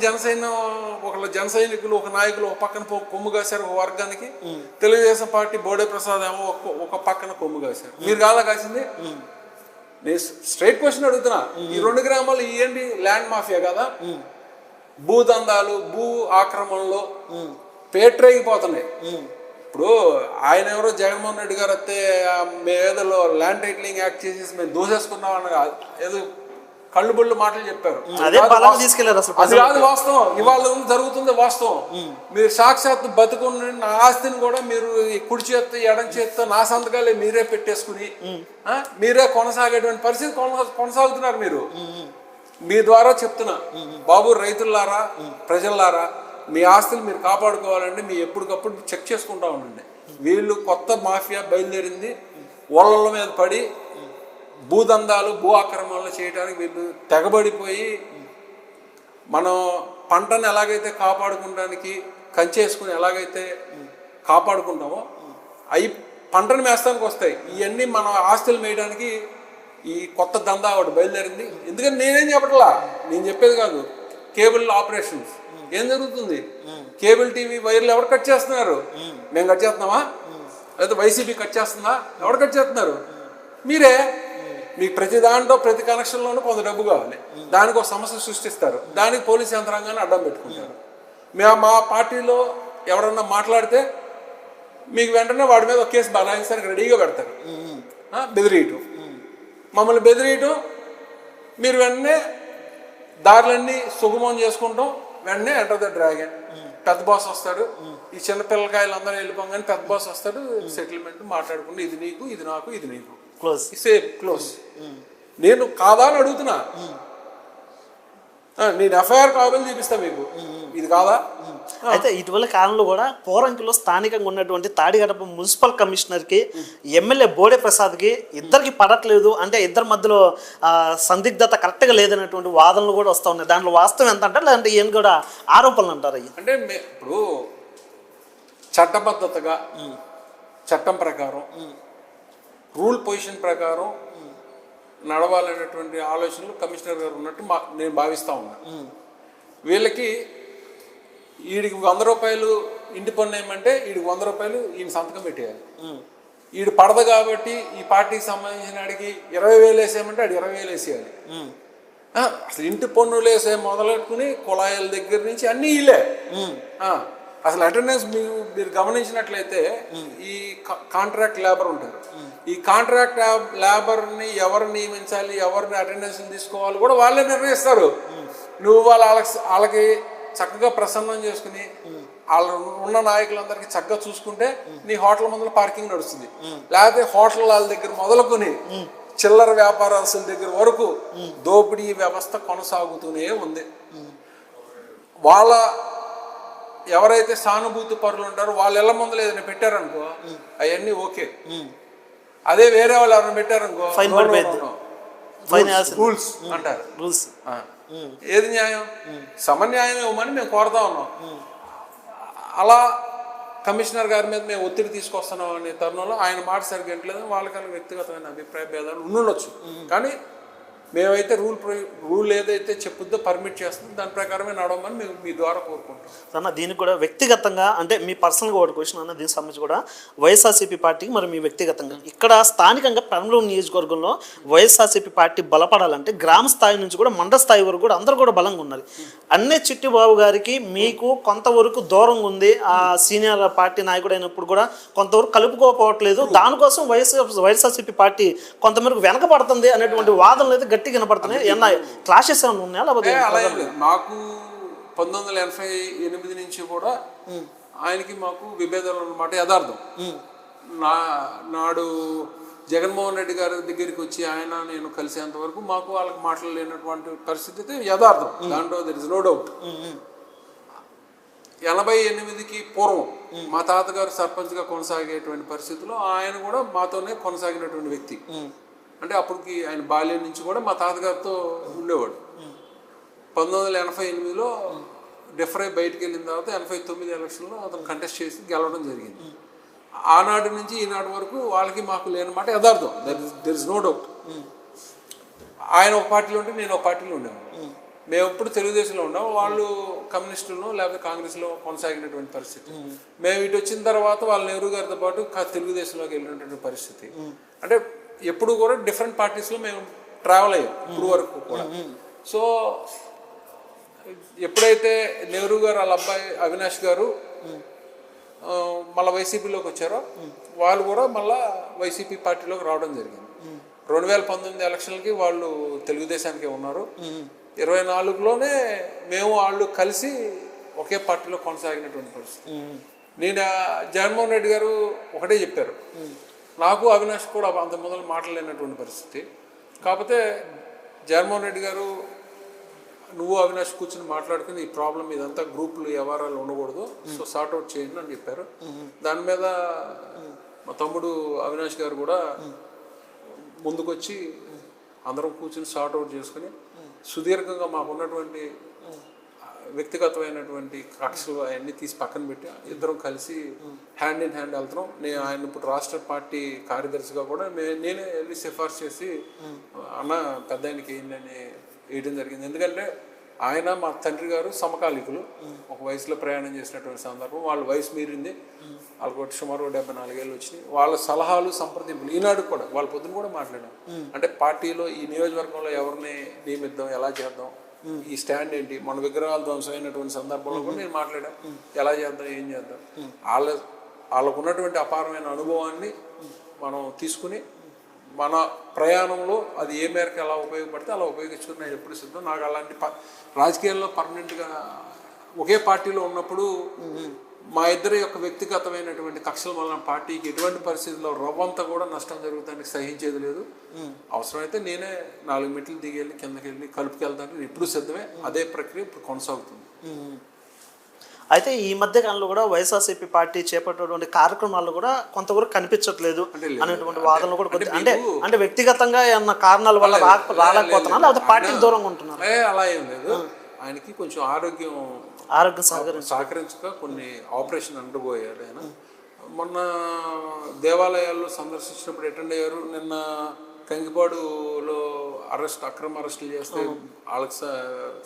జన సైనికులు, ఒక నాయకులు ఒక పక్కన కొమ్ము కాశారు ఒక వర్గానికి. తెలుగుదేశం పార్టీ బోడే ప్రసాద్ ఏమో ఒక పక్కన కొమ్ము కాశారు. మీరు కాదా కాసింది? నేను స్ట్రైట్ క్వశ్చన్ అడుగుతున్నా. ఈ రెండు గ్రామాలు ఏంటి? ల్యాండ్ మాఫియా కదా, భూదందాలు, భూ ఆక్రమణలో పేట్రేగిపోతున్నాయి. ఇప్పుడు ఆయన ఎవరో జగన్మోహన్ రెడ్డి గారు వస్తే మేమేదో ల్యాండ్ టైటిలింగ్ యాక్ట్ చేసేసి మేము దూసేసుకున్నాం అన్న ఏదో కళ్ళు బళ్ళు మాటలు చెప్పారు. అది కాదు వాస్తవం. ఇవాళ జరుగుతుంది వాస్తవం. మీరు సాక్షాత్తు బతుకున్న నా ఆస్తిని కూడా మీరు కుడి చేత్తో ఎడం చేత్తో నా సంతకాలే మీరే పెట్టేసుకుని మీరే కొనసాగేటువంటి పరిస్థితి కొనసాగుతున్నారు. మీరు మీ ద్వారా చెప్తున్నా బాబు, రైతులారా, ప్రజలారా, మీ ఆస్తులు మీరు కాపాడుకోవాలంటే మీ ఎప్పటికప్పుడు చెక్ చేసుకుంటా ఉండండి. వీళ్ళు కొత్త మాఫియా బయలుదేరింది, ఓళ్ళ మీద పడి భూదందాలు, భూ ఆక్రమణలు చేయడానికి వీళ్ళు తెగబడిపోయి మనం పంటను ఎలాగైతే కాపాడుకోవడానికి కంచేసుకుని ఎలాగైతే కాపాడుకుంటామో అవి పంటను మేస్తానికి వస్తాయి. ఇవన్నీ మన ఆస్తులు మేయడానికి ఈ కొత్త దందా ఒకటి బయలుదేరింది. ఎందుకంటే నేనేం చెప్పట్లా, నేను చెప్పేది కాదు. కేబుల్ ఆపరేషన్స్ ఏం జరుగుతుంది? కేబుల్ టీవీ వైర్లు ఎవరు కట్ చేస్తున్నారు? మేము కట్ చేస్తున్నామా? లేదా వైసీపీ కట్ చేస్తుందా? ఎవరు కట్ చేస్తున్నారు? మీరే. మీకు ప్రతి దాంట్లో ప్రతి కనెక్షన్లోనూ కొంత డబ్బు కావాలి. దానికి ఒక సమస్య సృష్టిస్తారు. దానికి పోలీస్ యంత్రాంగాన్ని అడ్డం పెట్టుకుంటారు. మా పార్టీలో ఎవరన్నా మాట్లాడితే మీకు వెంటనే వాడి మీద ఒక కేసు బనాయించడానికి రెడీగా పెడతారు. బెదిరియటం, మమ్మల్ని బెదిరియటం, మీరు వెంటనే దారులన్నీ సుగమం చేసుకుంటాం. వెంటనే ఎంటర్ ద డ్రాగన్. పెద్ద బాస్ వస్తాడు, ఈ చిన్న పిల్లకాయలు అందరూ వెళ్ళిపోగానే పెద్ద బాస్ వస్తాడు, సెటిల్మెంట్ మాట్లాడుకుంటే ఇది నీకు, ఇది నాకు, ఇది నీకు, క్లోజ్. నేను కాదా అని అడుగుతున్నా. నేను ఎఫ్ఐఆర్ కావాలని చూపిస్తా మీకు, ఇది కాదా? అయితే ఇటీవల కాలంలో కూడా పోరంకిలో స్థానికంగా ఉన్నటువంటి తాడిగడప మున్సిపల్ కమిషనర్కి ఎమ్మెల్యే బోడే ప్రసాద్కి ఇద్దరికి పడట్లేదు, అంటే ఇద్దరి మధ్యలో సందిగ్ధత కరెక్ట్గా లేదనేటువంటి వాదనలు కూడా వస్తూ ఉన్నాయి. దాంట్లో వాస్తవం ఎంత అంటారు, లేదంటే ఏం కూడా ఆరోపణలు అంటారు? అవి అంటే ఇప్పుడు చట్టబద్ధతగా చట్టం ప్రకారం రూల్ పొజిషన్ ప్రకారం నడవాలనేటువంటి ఆలోచనలు కమిషనర్ గారు ఉన్నట్టు నేను భావిస్తూ ఉన్నాను. వీళ్ళకి వీడికి 100 రూపాయలు ఇంటి పన్ను ఏమంటే వీడికి 100 రూపాయలు ఈయన సంతకం పెట్టేయాలి. వీడు పడదు కాబట్టి ఈ పార్టీకి సంబంధించిన వాడికి 20,000 వేసేయమంటే ఆడు 20,000 వేసేయాలి. అసలు ఇంటి పన్నులు వేసే మొదలెట్టుకుని కుళాయిల దగ్గర నుంచి అన్నీ వీళ్ళే. అసలు అటెండెన్స్ మీరు గమనించినట్లయితే ఈ కాంట్రాక్ట్ లేబర్ ఉంటారు. ఈ కాంట్రాక్ట్ లేబర్ని ఎవరు నియమించాలి, ఎవరిని అటెండెన్స్ తీసుకోవాలి కూడా వాళ్ళే నిర్ణయిస్తారు. నువ్వు వాళ్ళకి చక్కగా ప్రసన్నం చేసుకుని వాళ్ళు ఉన్న నాయకులందరికీ చక్కగా చూసుకుంటే నీ హోటల్ ముందర పార్కింగ్ నడుస్తుంది. లేకపోతే హోటల్ వాళ్ళ దగ్గర మొదలుకొని చిల్లర వ్యాపారస్తుల దగ్గర వరకు దోపిడీ వ్యవస్థ కొనసాగుతూనే ఉంది. వాళ్ళ ఎవరైతే సానుభూతి పరులు ఉంటారో వాళ్ళ ఇళ్ళ ముందర ఏదైనా పెట్టారనుకో అవన్నీ ఓకే. అదే వేరే వాళ్ళు ఎవరైనా పెట్టారనుకో రూల్స్ అంటారు. రూల్స్ ఏది న్యాయం? సమన్యాయం ఇవ్వమని మేము కోరుతా ఉన్నాం. అలా కమిషనర్ గారి మీద మేము ఒత్తిడి తీసుకొస్తున్నాం అనే తరుణంలో ఆయన మాట సరిగ్గా వింటలేదు. వాళ్ళకన్నా వ్యక్తిగతమైన అభిప్రాయ భేదాలు ఉండొచ్చు. కానీ మేమైతే రూల్ ఏదైతే చెప్పుద్దో పర్మిట్ చేస్తుందో దాని ప్రకారమే నడవమని మేము మీ ద్వారా కోరుకుంటాం. అన్న దీనికి కూడా వ్యక్తిగతంగా అంటే మీ పర్సనల్గా ఒకటి క్వశ్చన్ అన్న, దీనికి సంబంధించి కూడా వైఎస్ఆర్సీపీ పార్టీకి మరి మీ వ్యక్తిగతంగా ఇక్కడ స్థానికంగా పెనమలూరు నియోజకవర్గంలో వైఎస్ఆర్సీపీ పార్టీ బలపడాలంటే గ్రామ స్థాయి నుంచి కూడా మండల స్థాయి వరకు కూడా అందరూ కూడా బలంగా ఉన్నారు. అన్నే చిట్టిబాబు గారికి మీకు కొంతవరకు దూరంగా ఉంది. ఆ సీనియర్ పార్టీ నాయకుడు అయినప్పుడు కూడా కొంతవరకు కలుపుకోకపోవట్లేదు. దానికోసం వైఎస్ఆర్సీపీ పార్టీ కొంతమేరకు వెనకబడుతుంది అనేటువంటి వాదనలు అయితే గట్టిగా వినపడుతున్నాయి. ఏమన్నా క్లాషెస్ ఏమైనా ఉన్నాయా? లేకపోతే మాకు 1988 నుంచి కూడా ఆయనకి మాకు విభేదాలు అన్నమాట యథార్థం. నాడు జగన్మోహన్ రెడ్డి గారి దగ్గరికి వచ్చి ఆయన నేను కలిసేంత వరకు మాకు వాళ్ళకి మాట్లాడలేనటువంటి పరిస్థితి అయితే యథార్థం. దాంట్లో దర్ ఇస్ నో డౌట్. 88కి పూర్వం మా తాతగారు సర్పంచ్గా కొనసాగేటువంటి పరిస్థితుల్లో ఆయన కూడా మాతోనే కొనసాగినటువంటి వ్యక్తి. అంటే అప్పటికి ఆయన బాల్యం నుంచి కూడా మా తాతగారితో ఉండేవాడు. 1988లో డిఫరై బయటికి వెళ్ళిన తర్వాత 89 ఎలక్షన్లో అతను కంటెస్ట్ చేసి గెలవడం జరిగింది. ఆనాటి నుంచి ఈనాటి వరకు వాళ్ళకి మాకు లేనమాట యథార్థం. There is no doubt. ఆయన ఒక పార్టీలో ఉంటే నేను ఒక పార్టీలో ఉండేవాడు. మేము ఎప్పుడు తెలుగుదేశంలో ఉన్నాం, వాళ్ళు కమ్యూనిస్టులను లేకపోతే కాంగ్రెస్లో కొనసాగినటువంటి పరిస్థితి. మేము ఇటు వచ్చిన తర్వాత వాళ్ళ నెహ్రూ గారితో పాటు తెలుగుదేశంలోకి వెళ్ళినటువంటి పరిస్థితి. అంటే ఎప్పుడు కూడా డిఫరెంట్ పార్టీస్లో మేము ట్రావెల్ అయ్యాం ఇప్పుడు వరకు కూడా. సో ఎప్పుడైతే నెహ్రూ గారు వాళ్ళ అబ్బాయి అవినాష్ గారు మళ్ళీ వైసీపీలోకి వచ్చారో వాళ్ళు కూడా మళ్ళీ వైసీపీ పార్టీలోకి రావడం జరిగింది. 2019 ఎలక్షన్లకి వాళ్ళు తెలుగుదేశానికి ఉన్నారు. 24లోనే మేము వాళ్ళు కలిసి ఒకే పార్టీలో కొనసాగినటువంటి పరిస్థితి. నేను జగన్మోహన్ రెడ్డి గారు ఒకటే చెప్పారు, నాకు అవినాష్ కూడా అంత మొదలు మాట్లాడలేనటువంటి పరిస్థితి. కాకపోతే జగన్మోహన్ రెడ్డి గారు నువ్వు అవినాష్ కూర్చొని మాట్లాడుకుని ఈ ప్రాబ్లం ఇదంతా గ్రూపులు వ్యవహారాలు ఉండకూడదు, సో సార్ట్అవుట్ చేయండి అని చెప్పారు. దాని మీద మా తమ్ముడు అవినాష్ గారు కూడా ముందుకొచ్చి అందరం కూర్చొని సార్ట్అవుట్ చేసుకుని సుదీర్ఘంగా మాకు ఉన్నటువంటి వ్యక్తిగతమైనటువంటి కక్షలు అవన్నీ తీసి పక్కన పెట్టి ఇద్దరం కలిసి హ్యాండ్ ఇన్ హ్యాండ్ వెళ్తున్నాం. నేను ఆయన ఇప్పుడు రాష్ట్ర పార్టీ కార్యదర్శిగా కూడా నేనే వెళ్ళి సిఫార్సు చేసి అన్న పెద్ద ఆయనకి ఏంటని వేయడం జరిగింది. ఎందుకంటే ఆయన మా తండ్రి గారు సమకాలీకులు, ఒక వయసులో ప్రయాణం చేసినటువంటి సందర్భం. వాళ్ళ వయసు మీరింది, వాళ్ళకి సుమారు 74 ఏళ్ళు వచ్చినాయి. వాళ్ళ సలహాలు సంప్రదింపులు ఈనాడు కూడా వాళ్ళ పొద్దున కూడా మాట్లాడాం. అంటే పార్టీలో ఈ నియోజకవర్గంలో ఎవరిని నియమిద్దాం, ఎలా చేద్దాం, ఈ స్టాండ్ ఏంటి, మన విగ్రహాలు ధ్వంసమైనటువంటి సందర్భంలో కూడా నేను మాట్లాడాను. ఎలా చేద్దాం, ఏం చేద్దాం, వాళ్ళకు ఉన్నటువంటి అపారమైన అనుభవాన్ని మనం తీసుకుని మన ప్రయాణంలో అది ఏ మేరకు ఎలా ఉపయోగపడితే అలా ఉపయోగించుకుని నేను ఎప్పుడు సిద్ధం. నాకు అలాంటి రాజకీయాల్లో పర్మనెంట్గా ఒకే పార్టీలో ఉన్నప్పుడు మా ఇద్దరి యొక్క వ్యక్తిగతమైనటువంటి కక్షల వలన పార్టీకి ఎటువంటి పరిస్థితుల్లో రవ్వంతా కూడా నష్టం జరుగుతానికి సహించేది లేదు. అవసరమైతే నేనే 4 మెట్లు దిగి వెళ్ళి కిందకి వెళ్ళి కలుపుకెళ్తాను, ఎప్పుడు సిద్ధమే. అదే ప్రక్రియ ఇప్పుడు కొనసాగుతుంది. అయితే ఈ మధ్య కాలంలో కూడా వైఎస్ఆర్సీపీ పార్టీ చేపట్టేటువంటి కార్యక్రమాల్లో కూడా కొంతవరకు కనిపించట్లేదు అనేటువంటి వాదనలు కూడా అంటే వ్యక్తిగతంగా ఏమన్నా కారణాల వల్ల రాలేకపోతున్నారు, లేకపోతే పార్టీకి దూరంగా ఉంటున్నారు? అలా ఏం లేదు. ఆయనకి కొంచెం ఆరోగ్యం సహకరించక కొన్ని ఆపరేషన్ అండర్పోయారు. ఆయన మొన్న దేవాలయాల్లో సందర్శించినప్పుడు అటెండ్ అయ్యారు. నిన్న కంగిపాడులో అక్రమ అరెస్టులు చేస్తే వాళ్ళకి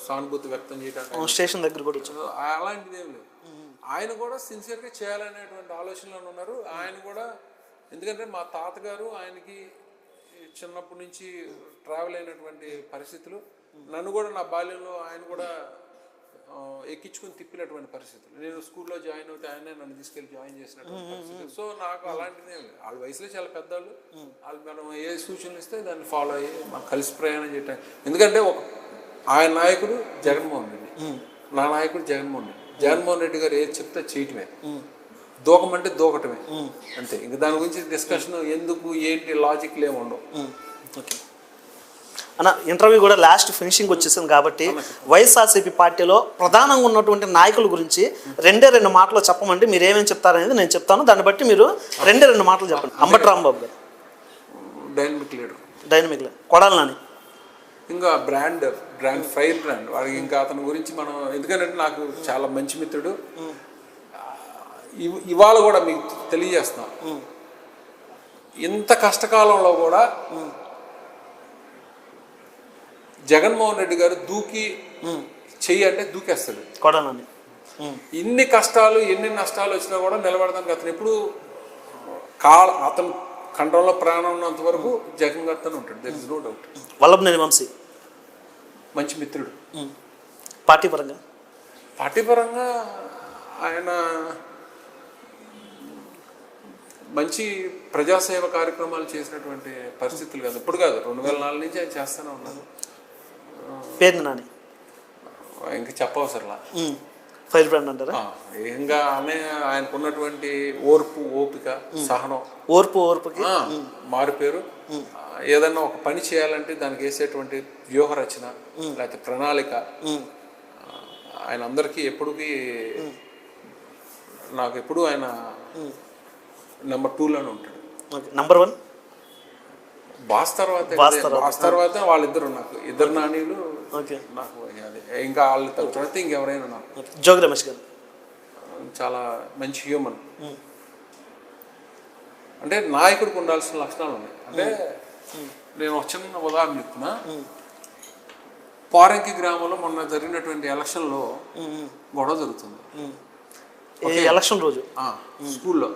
సానుభూతి వ్యక్తం చేయడానికి స్టేషన్ దగ్గర కూడా అలాంటిది ఏం లేదు. ఆయన కూడా సిన్సియర్గా చేయాలనేటువంటి ఆలోచనలో ఉన్నారు. ఆయన కూడా ఎందుకంటే మా తాతగారు ఆయనకి చిన్నప్పటి నుంచి ట్రావెల్ అయినటువంటి పరిస్థితులు, నన్ను కూడా నా బాల్యంలో ఆయన కూడా ఎక్కించుకుని తిప్పినటువంటి పరిస్థితులు. నేను స్కూల్లో జాయిన్ అవుతే ఆయనే నన్ను తీసుకెళ్ళి జాయిన్ చేసినటువంటి పరిస్థితులు. సో నాకు అలాంటిదే వాళ్ళ వయసులో చాలా పెద్దవాళ్ళు, వాళ్ళు మనం ఏ సూచనలు ఇస్తే దాన్ని ఫాలో అయ్యి మనం కలిసి ప్రయాణం చేయటం. ఎందుకంటే ఆయన నాయకుడు జగన్మోహన్ రెడ్డి, నా నాయకుడు జగన్మోహన్ రెడ్డి. జగన్మోహన్ రెడ్డి గారు ఏది చెప్తే చేయటమే, దూకమంటే దూకటమే అంతే. ఇంక దాని గురించి డిస్కషన్ ఎందుకు ఏంటి లాజిక్లు ఏమి ఉండవు. ఓకే అన్న, ఇంటర్వ్యూ కూడా లాస్ట్ ఫినిషింగ్ వచ్చేసింది కాబట్టి వైఎస్ఆర్సీపీ పార్టీలో ప్రధానంగా ఉన్నటువంటి నాయకుల గురించి 2 మాటలు చెప్పమంటే మీరు ఏమేమి చెప్తారనేది నేను చెప్తాను. దాన్ని బట్టి మీరు 2 మాటలు చెప్పండి. అంబటి రాంబాబు గారు డైనమిక్ లీడర్, కొడాలి నాని ఇంకా బ్రాండ్ ఫైర్ బ్రాండ్ వాడికి. ఇంకా అతని గురించి మనం ఎందుకంటే నాకు చాలా మంచి మిత్రుడు. ఇవాళ కూడా మీకు తెలియజేస్తాం, ఇంత కష్టకాలంలో కూడా జగన్మోహన్ రెడ్డి గారు దూకి చెయ్యి అంటే దూకేస్తాడు. కొడాలని ఇన్ని కష్టాలు ఎన్ని నష్టాలు వచ్చినా కూడా నిలబడడానికి అతను ఎప్పుడు అతను కంట్రోల్లో ప్రాణం ఉన్నంత వరకు జగన్ గారితోనే ఉంటాడు. There is no doubt. Vallabhaneni Vamsi మంచి మిత్రుడు. పార్టీ పరంగా ఆయన మంచి ప్రజాసేవ కార్యక్రమాలు చేసినటువంటి పరిస్థితులు కాదు, ఇప్పుడు కాదు, 2004 నుంచి ఆయన చేస్తూనే ఉన్నారు. పేరు నాని ఇంకా చెప్పవసరలా. ఫైర్ బ్రాండ్ అంటారా? ఇంకా ఆయనకు ఉన్నటువంటి ఓర్పు, ఓపిక, సహనం, ఓర్పుకి మారుపేరు. ఏదన్నా ఒక పని చేయాలంటే దానికి వేసేటువంటి వ్యూహ రచన లేకపోతే ప్రణాళిక, ఆయన అందరికీ ఎప్పటికీ నాకు ఎప్పుడు ఆయన నెంబర్ 2లోనే ఉంటాడు. నెంబర్ 1 బాస్ తర్వాత వాళ్ళిద్దరు నాకు ఇద్దరు నానీలు. నాకు ఇంకా వాళ్ళ తర్వాత ఇంకెవరైనా నాకు. జోగి రమేష్ గారు చాలా మంచి హ్యూమన్. అంటే నాయకుడికి ఉండాల్సిన లక్షణాలు ఉన్నాయి. అంటే నేను ఒక చిన్న ఉదాహరణ చెప్తున్నా. పారంకి గ్రామంలో మొన్న జరిగినటువంటి ఎలక్షన్లో గొడవ జరుగుతుంది. ఎలక్షన్ రోజు స్కూల్లో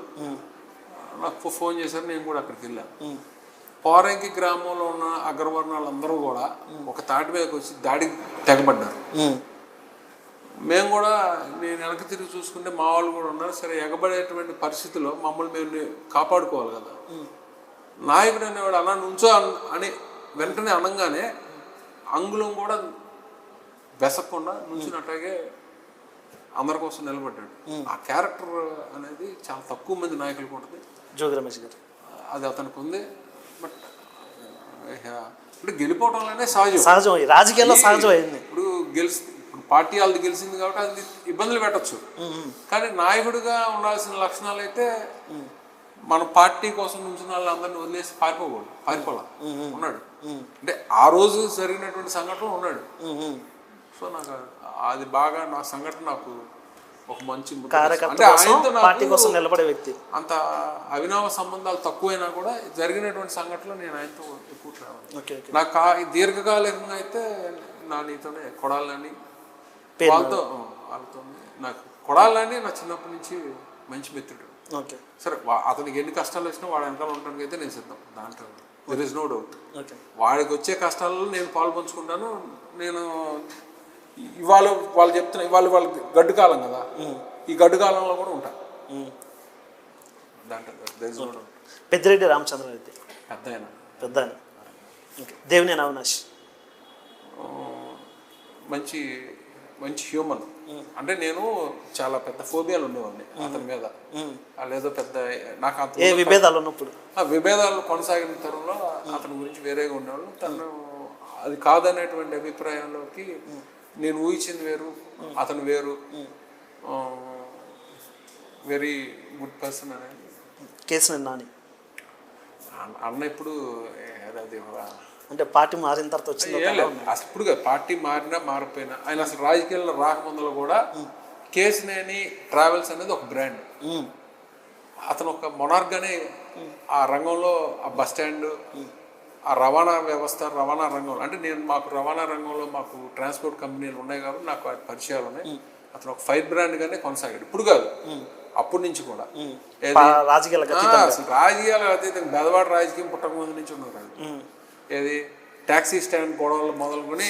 నాకు ఫోన్ చేశారు, నేను కూడా అక్కడికి వెళ్ళాను. పారంకి గ్రామంలో ఉన్న అగ్రవర్ణాలందరూ కూడా ఒక తాటి మీదకి వచ్చి దాడికి తెగబడ్డారు. మేము కూడా, నేను వెనక్కి తిరిగి చూసుకుంటే మా వాళ్ళు కూడా ఉన్నారు. సరే, ఎగబడేటువంటి పరిస్థితిలో మమ్మల్ని మేము కాపాడుకోవాలి కదా. నాయకుడు అనేవాడు అలా నుంచో అని వెంటనే అనగానే అంగుళం కూడా వెసకుండా నుంచున్నట్టాగే అందరి కోసం నిలబడ్డాడు. ఆ క్యారెక్టర్ అనేది చాలా తక్కువ మంది నాయకులకు ఉంటుంది. జోగి రమేష్ గారు అది అతనికి ఉంది. బట్ ఇప్పుడు గెలిపోవడంలోనే సహజం, రాజకీయాల్లో సహజం అయింది. ఇప్పుడు పార్టీ వాళ్ళది గెలిచింది కాబట్టి అది ఇబ్బందులు పెట్టచ్చు. కానీ నాయకుడిగా ఉండాల్సిన లక్షణాలు అయితే మన పార్టీ కోసం నుంచిన వాళ్ళందరినీ వదిలేసి పారిపోలా ఉన్నాడు. అంటే ఆ రోజు జరిగినటువంటి సంఘటనలు ఉన్నాడు. సో నాకు అది బాగా, నా సంఘటన నాకు ఒక మంచి, అంటే ఆయనతో పార్టీ కోసం నిలబడే వ్యక్తి. అంత అవినావ సంబంధాలు తక్కువైనా కూడా జరిగినటువంటి సంఘటనలు నేను ఆయనతో ఎక్కువ ట్రావెల్. నాకు దీర్ఘకాలికంగా అయితే నా నీతోనే కొడాలని, వాళ్ళతో నాకు కొడాలని నా చిన్నప్పటి నుంచి మంచి మిత్రుడు. సరే, అతనికి ఎన్ని కష్టాలు వచ్చినా వాడు వెనకాల ఉండడానికి అయితే నేను సిద్ధం. దాంట్లో దెర్ ఇస్ నో డౌట్. వాడికి వచ్చే కష్టాలలో నేను పాల్పంచుకుంటాను. నేను ఇవాళ వాళ్ళు చెప్తున్నా, ఇవాళ వాళ్ళకి గడ్డు కాలం కదా, ఈ గడ్డు కాలంలో కూడా ఉంటాను. దాంట్లో there is no doubt. Peddireddy Ramachandra Reddy పెద్ద ఆయన. దేవినేని అవినాష్ మంచి హ్యూమన్. అంటే నేను చాలా పెద్ద ఫోబియాలు ఉండేవాడిని అతని మీద. లేదో పెద్ద నాకు అంత విభేదాలు ఉన్నప్పుడు, విభేదాలు కొనసాగిన తరంలో అతని గురించి వేరేగా ఉండేవాళ్ళు. తను అది కాదనేటువంటి అభిప్రాయంలోకి నేను ఊహించింది వేరు, అతను వేరు. వెరీ గుడ్ పర్సన్ అనేది కేసీఆర్ నాని అన్న. ఇప్పుడు అది అంటే పార్టీ మారిన తర్వాత వచ్చింది అసలు. ఇప్పుడు పార్టీ మారినా మారిపోయినా ఆయన అసలు రాజకీయాల్లో రాకముందులో కూడా కేసినేని ట్రావెల్స్ అనేది ఒక బ్రాండ్. అతను ఒక మొనార్గానే ఆ రంగంలో, ఆ బస్ స్టాండ్, ఆ రవాణా వ్యవస్థ, రవాణా రంగంలో. అంటే మాకు రవాణా రంగంలో మాకు ట్రాన్స్పోర్ట్ కంపెనీలు ఉన్నాయి కాబట్టి నాకు పరిచయాలు ఉన్నాయి. అతను ఒక ఫైర్ బ్రాండ్గానే కొనసాగాడు. ఇప్పుడు కాదు, అప్పటి నుంచి కూడా. రాజకీయాలు అతీతంగా బెదవాడ రాజకీయం పుట్టక ముందు నుంచి ఉన్నారు. ఏది ట్యాక్సీ స్టాండ్ గొడవలు మొదలుకొని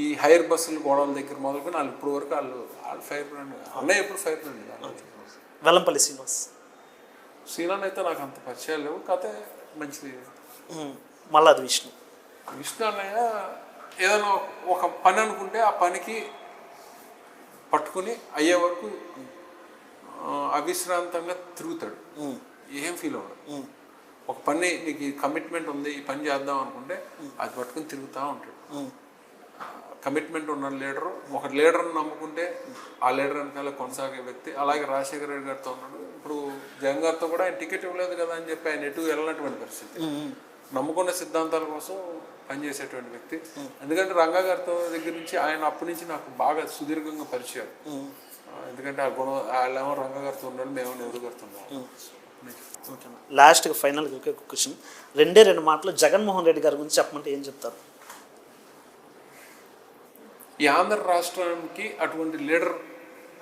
ఈ హైర్ బస్సులు గొడవల దగ్గర మొదలుకొని వాళ్ళు ఇప్పుడు వరకు వాళ్ళు ఫైర్ బ్రాండ్. అన్నయ్య ఎప్పుడు ఫైర్ బ్రాండ్. వెల్లంపల్లి శ్రీనాథ్ అయితే నాకు అంత పరిచయాలు లేవు. కాకపోతే మంచిది. మళ్ళీ అది విష్ణు అన్నయ్య ఏదైనా ఒక పని అనుకుంటే ఆ పనికి పట్టుకుని అయ్యే వరకు అవిశ్రాంతంగా తిరుగుతాడు. ఏం ఫీల్ అవ్వడు. ఒక పని నీకు కమిట్మెంట్ ఉంది, ఈ పని చేద్దాం అనుకుంటే అది పట్టుకుని తిరుగుతూ ఉంటాడు. కమిట్మెంట్ ఉన్న లీడరు, ఒక లీడర్ని నమ్ముకుంటే ఆ లీడర్ వెనకాల కొనసాగే వ్యక్తి. అలాగే రాజశేఖర రెడ్డి గారితో ఉన్నాడు. ఇప్పుడు జగన్ గారితో కూడా ఆయన టికెట్ ఇవ్వలేదు కదా అని చెప్పి ఆయన ఎటు వెళ్ళినటువంటి పరిస్థితి. నమ్ముకున్న సిద్ధాంతాల కోసం పనిచేసేటువంటి వ్యక్తి. ఎందుకంటే రంగా గారితో దగ్గర నుంచి ఆయన అప్పటి నుంచి నాకు బాగా సుదీర్ఘంగా పరిచయం. ఎందుకంటే ఆ గుణం వాళ్ళేమో రంగా గారితో ఉన్నాడు, మేము నెహ్రూ గారితో ఉన్నాం. లాస్ట్గా ఫైనల్గా ఒకే క్వశ్చన్, 2 మాటలు జగన్మోహన్ రెడ్డి గారి గురించి చెప్పమంటే ఏం చెప్తారు? ఈ ఆంధ్ర రాష్ట్రానికి అటువంటి లీడర్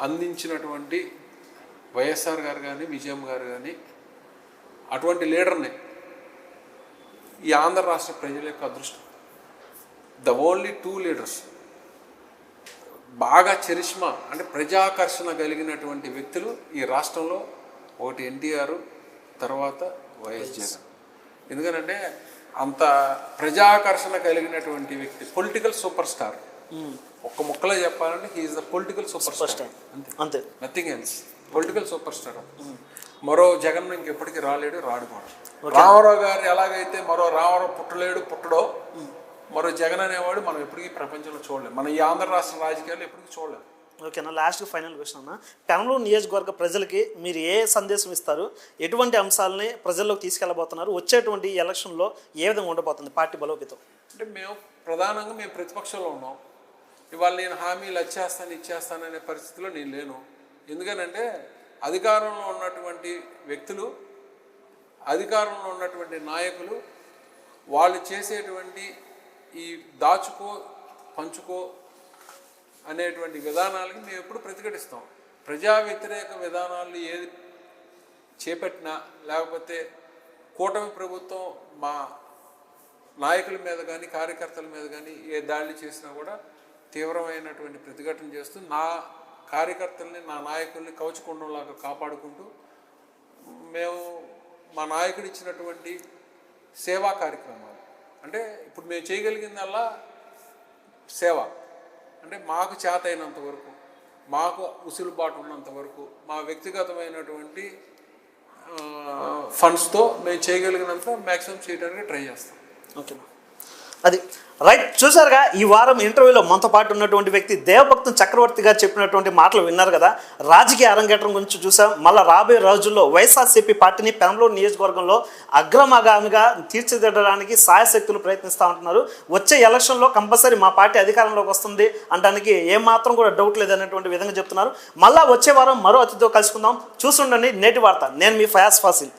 అందించినటువంటి వైఎస్ఆర్ గారు కానీ, విజయమ్మ గారు కానీ, అటువంటి లీడర్ని ఈ ఆంధ్ర రాష్ట్ర ప్రజల యొక్క అదృష్టం. ద ఓన్లీ 2 లీడర్స్ బాగా చరిష్మా, అంటే ప్రజాకర్షణ కలిగినటువంటి వ్యక్తులు ఈ రాష్ట్రంలో. ఒకటి ఎన్టీఆర్, తర్వాత వైఎస్ జగన్. ఎందుకంటే అంత ప్రజాకర్షణ కలిగినటువంటి వ్యక్తి, పొలిటికల్ సూపర్ స్టార్. ఒక్క ముక్కలో చెప్పాలంటే he is the political super star అంతే, అంతే. Nothing else. Political super star. మరో జగన్ ఇంకెప్పటికీ రాలేడు, రాడు కూడా. రామారావు గారు ఎలాగైతే మరో రామారావు పుట్టలేడు, పుట్టడో, మరో జగన్ అనేవాడు మనం ఎప్పటికీ ప్రపంచంలో చూడలేము. మన ఈ ఆంధ్ర రాష్ట్ర రాజకీయాల్లో ఎప్పటికీ చూడలేము. ఓకేనా, లాస్ట్ ఫైనల్ క్వశ్చన్ అన్న, పెనమలూరు నియోజకవర్గ ప్రజలకి మీరు ఏ సందేశం ఇస్తారు, ఎటువంటి అంశాలని ప్రజల్లోకి తీసుకెళ్ళబోతున్నారు, వచ్చేటువంటి ఎలక్షన్లో ఏ విధంగా ఉండబోతుంది పార్టీ బలోపేతం? అంటే మేము ప్రతిపక్షంలో ఉన్నాం. ఇవాళ నేను హామీలు ఇచ్చేస్తాననే పరిస్థితిలో నేను లేను. ఎందుకనంటే అధికారంలో ఉన్నటువంటి వ్యక్తులు, అధికారంలో ఉన్నటువంటి నాయకులు వాళ్ళు చేసేటువంటి ఈ దాచుకో పంచుకో అనేటువంటి విధానాలకి మేము ఎప్పుడు ప్రతిఘటిస్తాం. ప్రజా వ్యతిరేక విధానాలు ఏది చేపట్టినా, లేకపోతే కూటమి ప్రభుత్వం మా నాయకుల మీద కానీ కార్యకర్తల మీద కానీ ఏ దాడి చేసినా కూడా తీవ్రమైనటువంటి ప్రతిఘటన చేస్తూ నా కార్యకర్తల్ని, నా నాయకుల్ని కవచకుండంలాగా కాపాడుకుంటూ మేము మా నాయకుడు ఇచ్చినటువంటి సేవా కార్యక్రమాలు, అంటే ఇప్పుడు మేము చేయగలిగిందల్లా సేవ. అంటే మాకు చేత అయినంత వరకు, మాకు ఉసులుబాటు ఉన్నంత వరకు, మా వ్యక్తిగతమైనటువంటి ఫండ్స్తో మేము చేయగలిగినంత మ్యాక్సిమం చేయడానికి ట్రై చేస్తాం. ఓకేనా, అది రైట్. చూసారుగా, ఈ వారం ఇంటర్వ్యూలో మనతో పాటు ఉన్నటువంటి వ్యక్తి దేవభక్తం చక్రవర్తి గారు చెప్పినటువంటి మాటలు విన్నారు కదా. రాజకీయ అరంగేట్రం గురించి చూసాం. మళ్ళీ రాబోయే రోజుల్లో వైఎస్ఆర్సీపీ పార్టీని పెనమలూరు నియోజకవర్గంలో అగ్రమాగామిగా తీర్చిదిద్దడానికి సాయశక్తులు ప్రయత్నిస్తూ ఉంటున్నారు. వచ్చే ఎలక్షన్లో కంపల్సరీ మా పార్టీ అధికారంలోకి వస్తుంది అనడానికి ఏమాత్రం కూడా డౌట్ లేదనేటువంటి విధంగా చెప్తున్నారు. మళ్ళీ వచ్చే వారం మరో అతిథితో కలుసుకుందాం. చూస్తుండండి నేటి వార్త. నేను మీ ఫయాజ్ ఫాసిల్.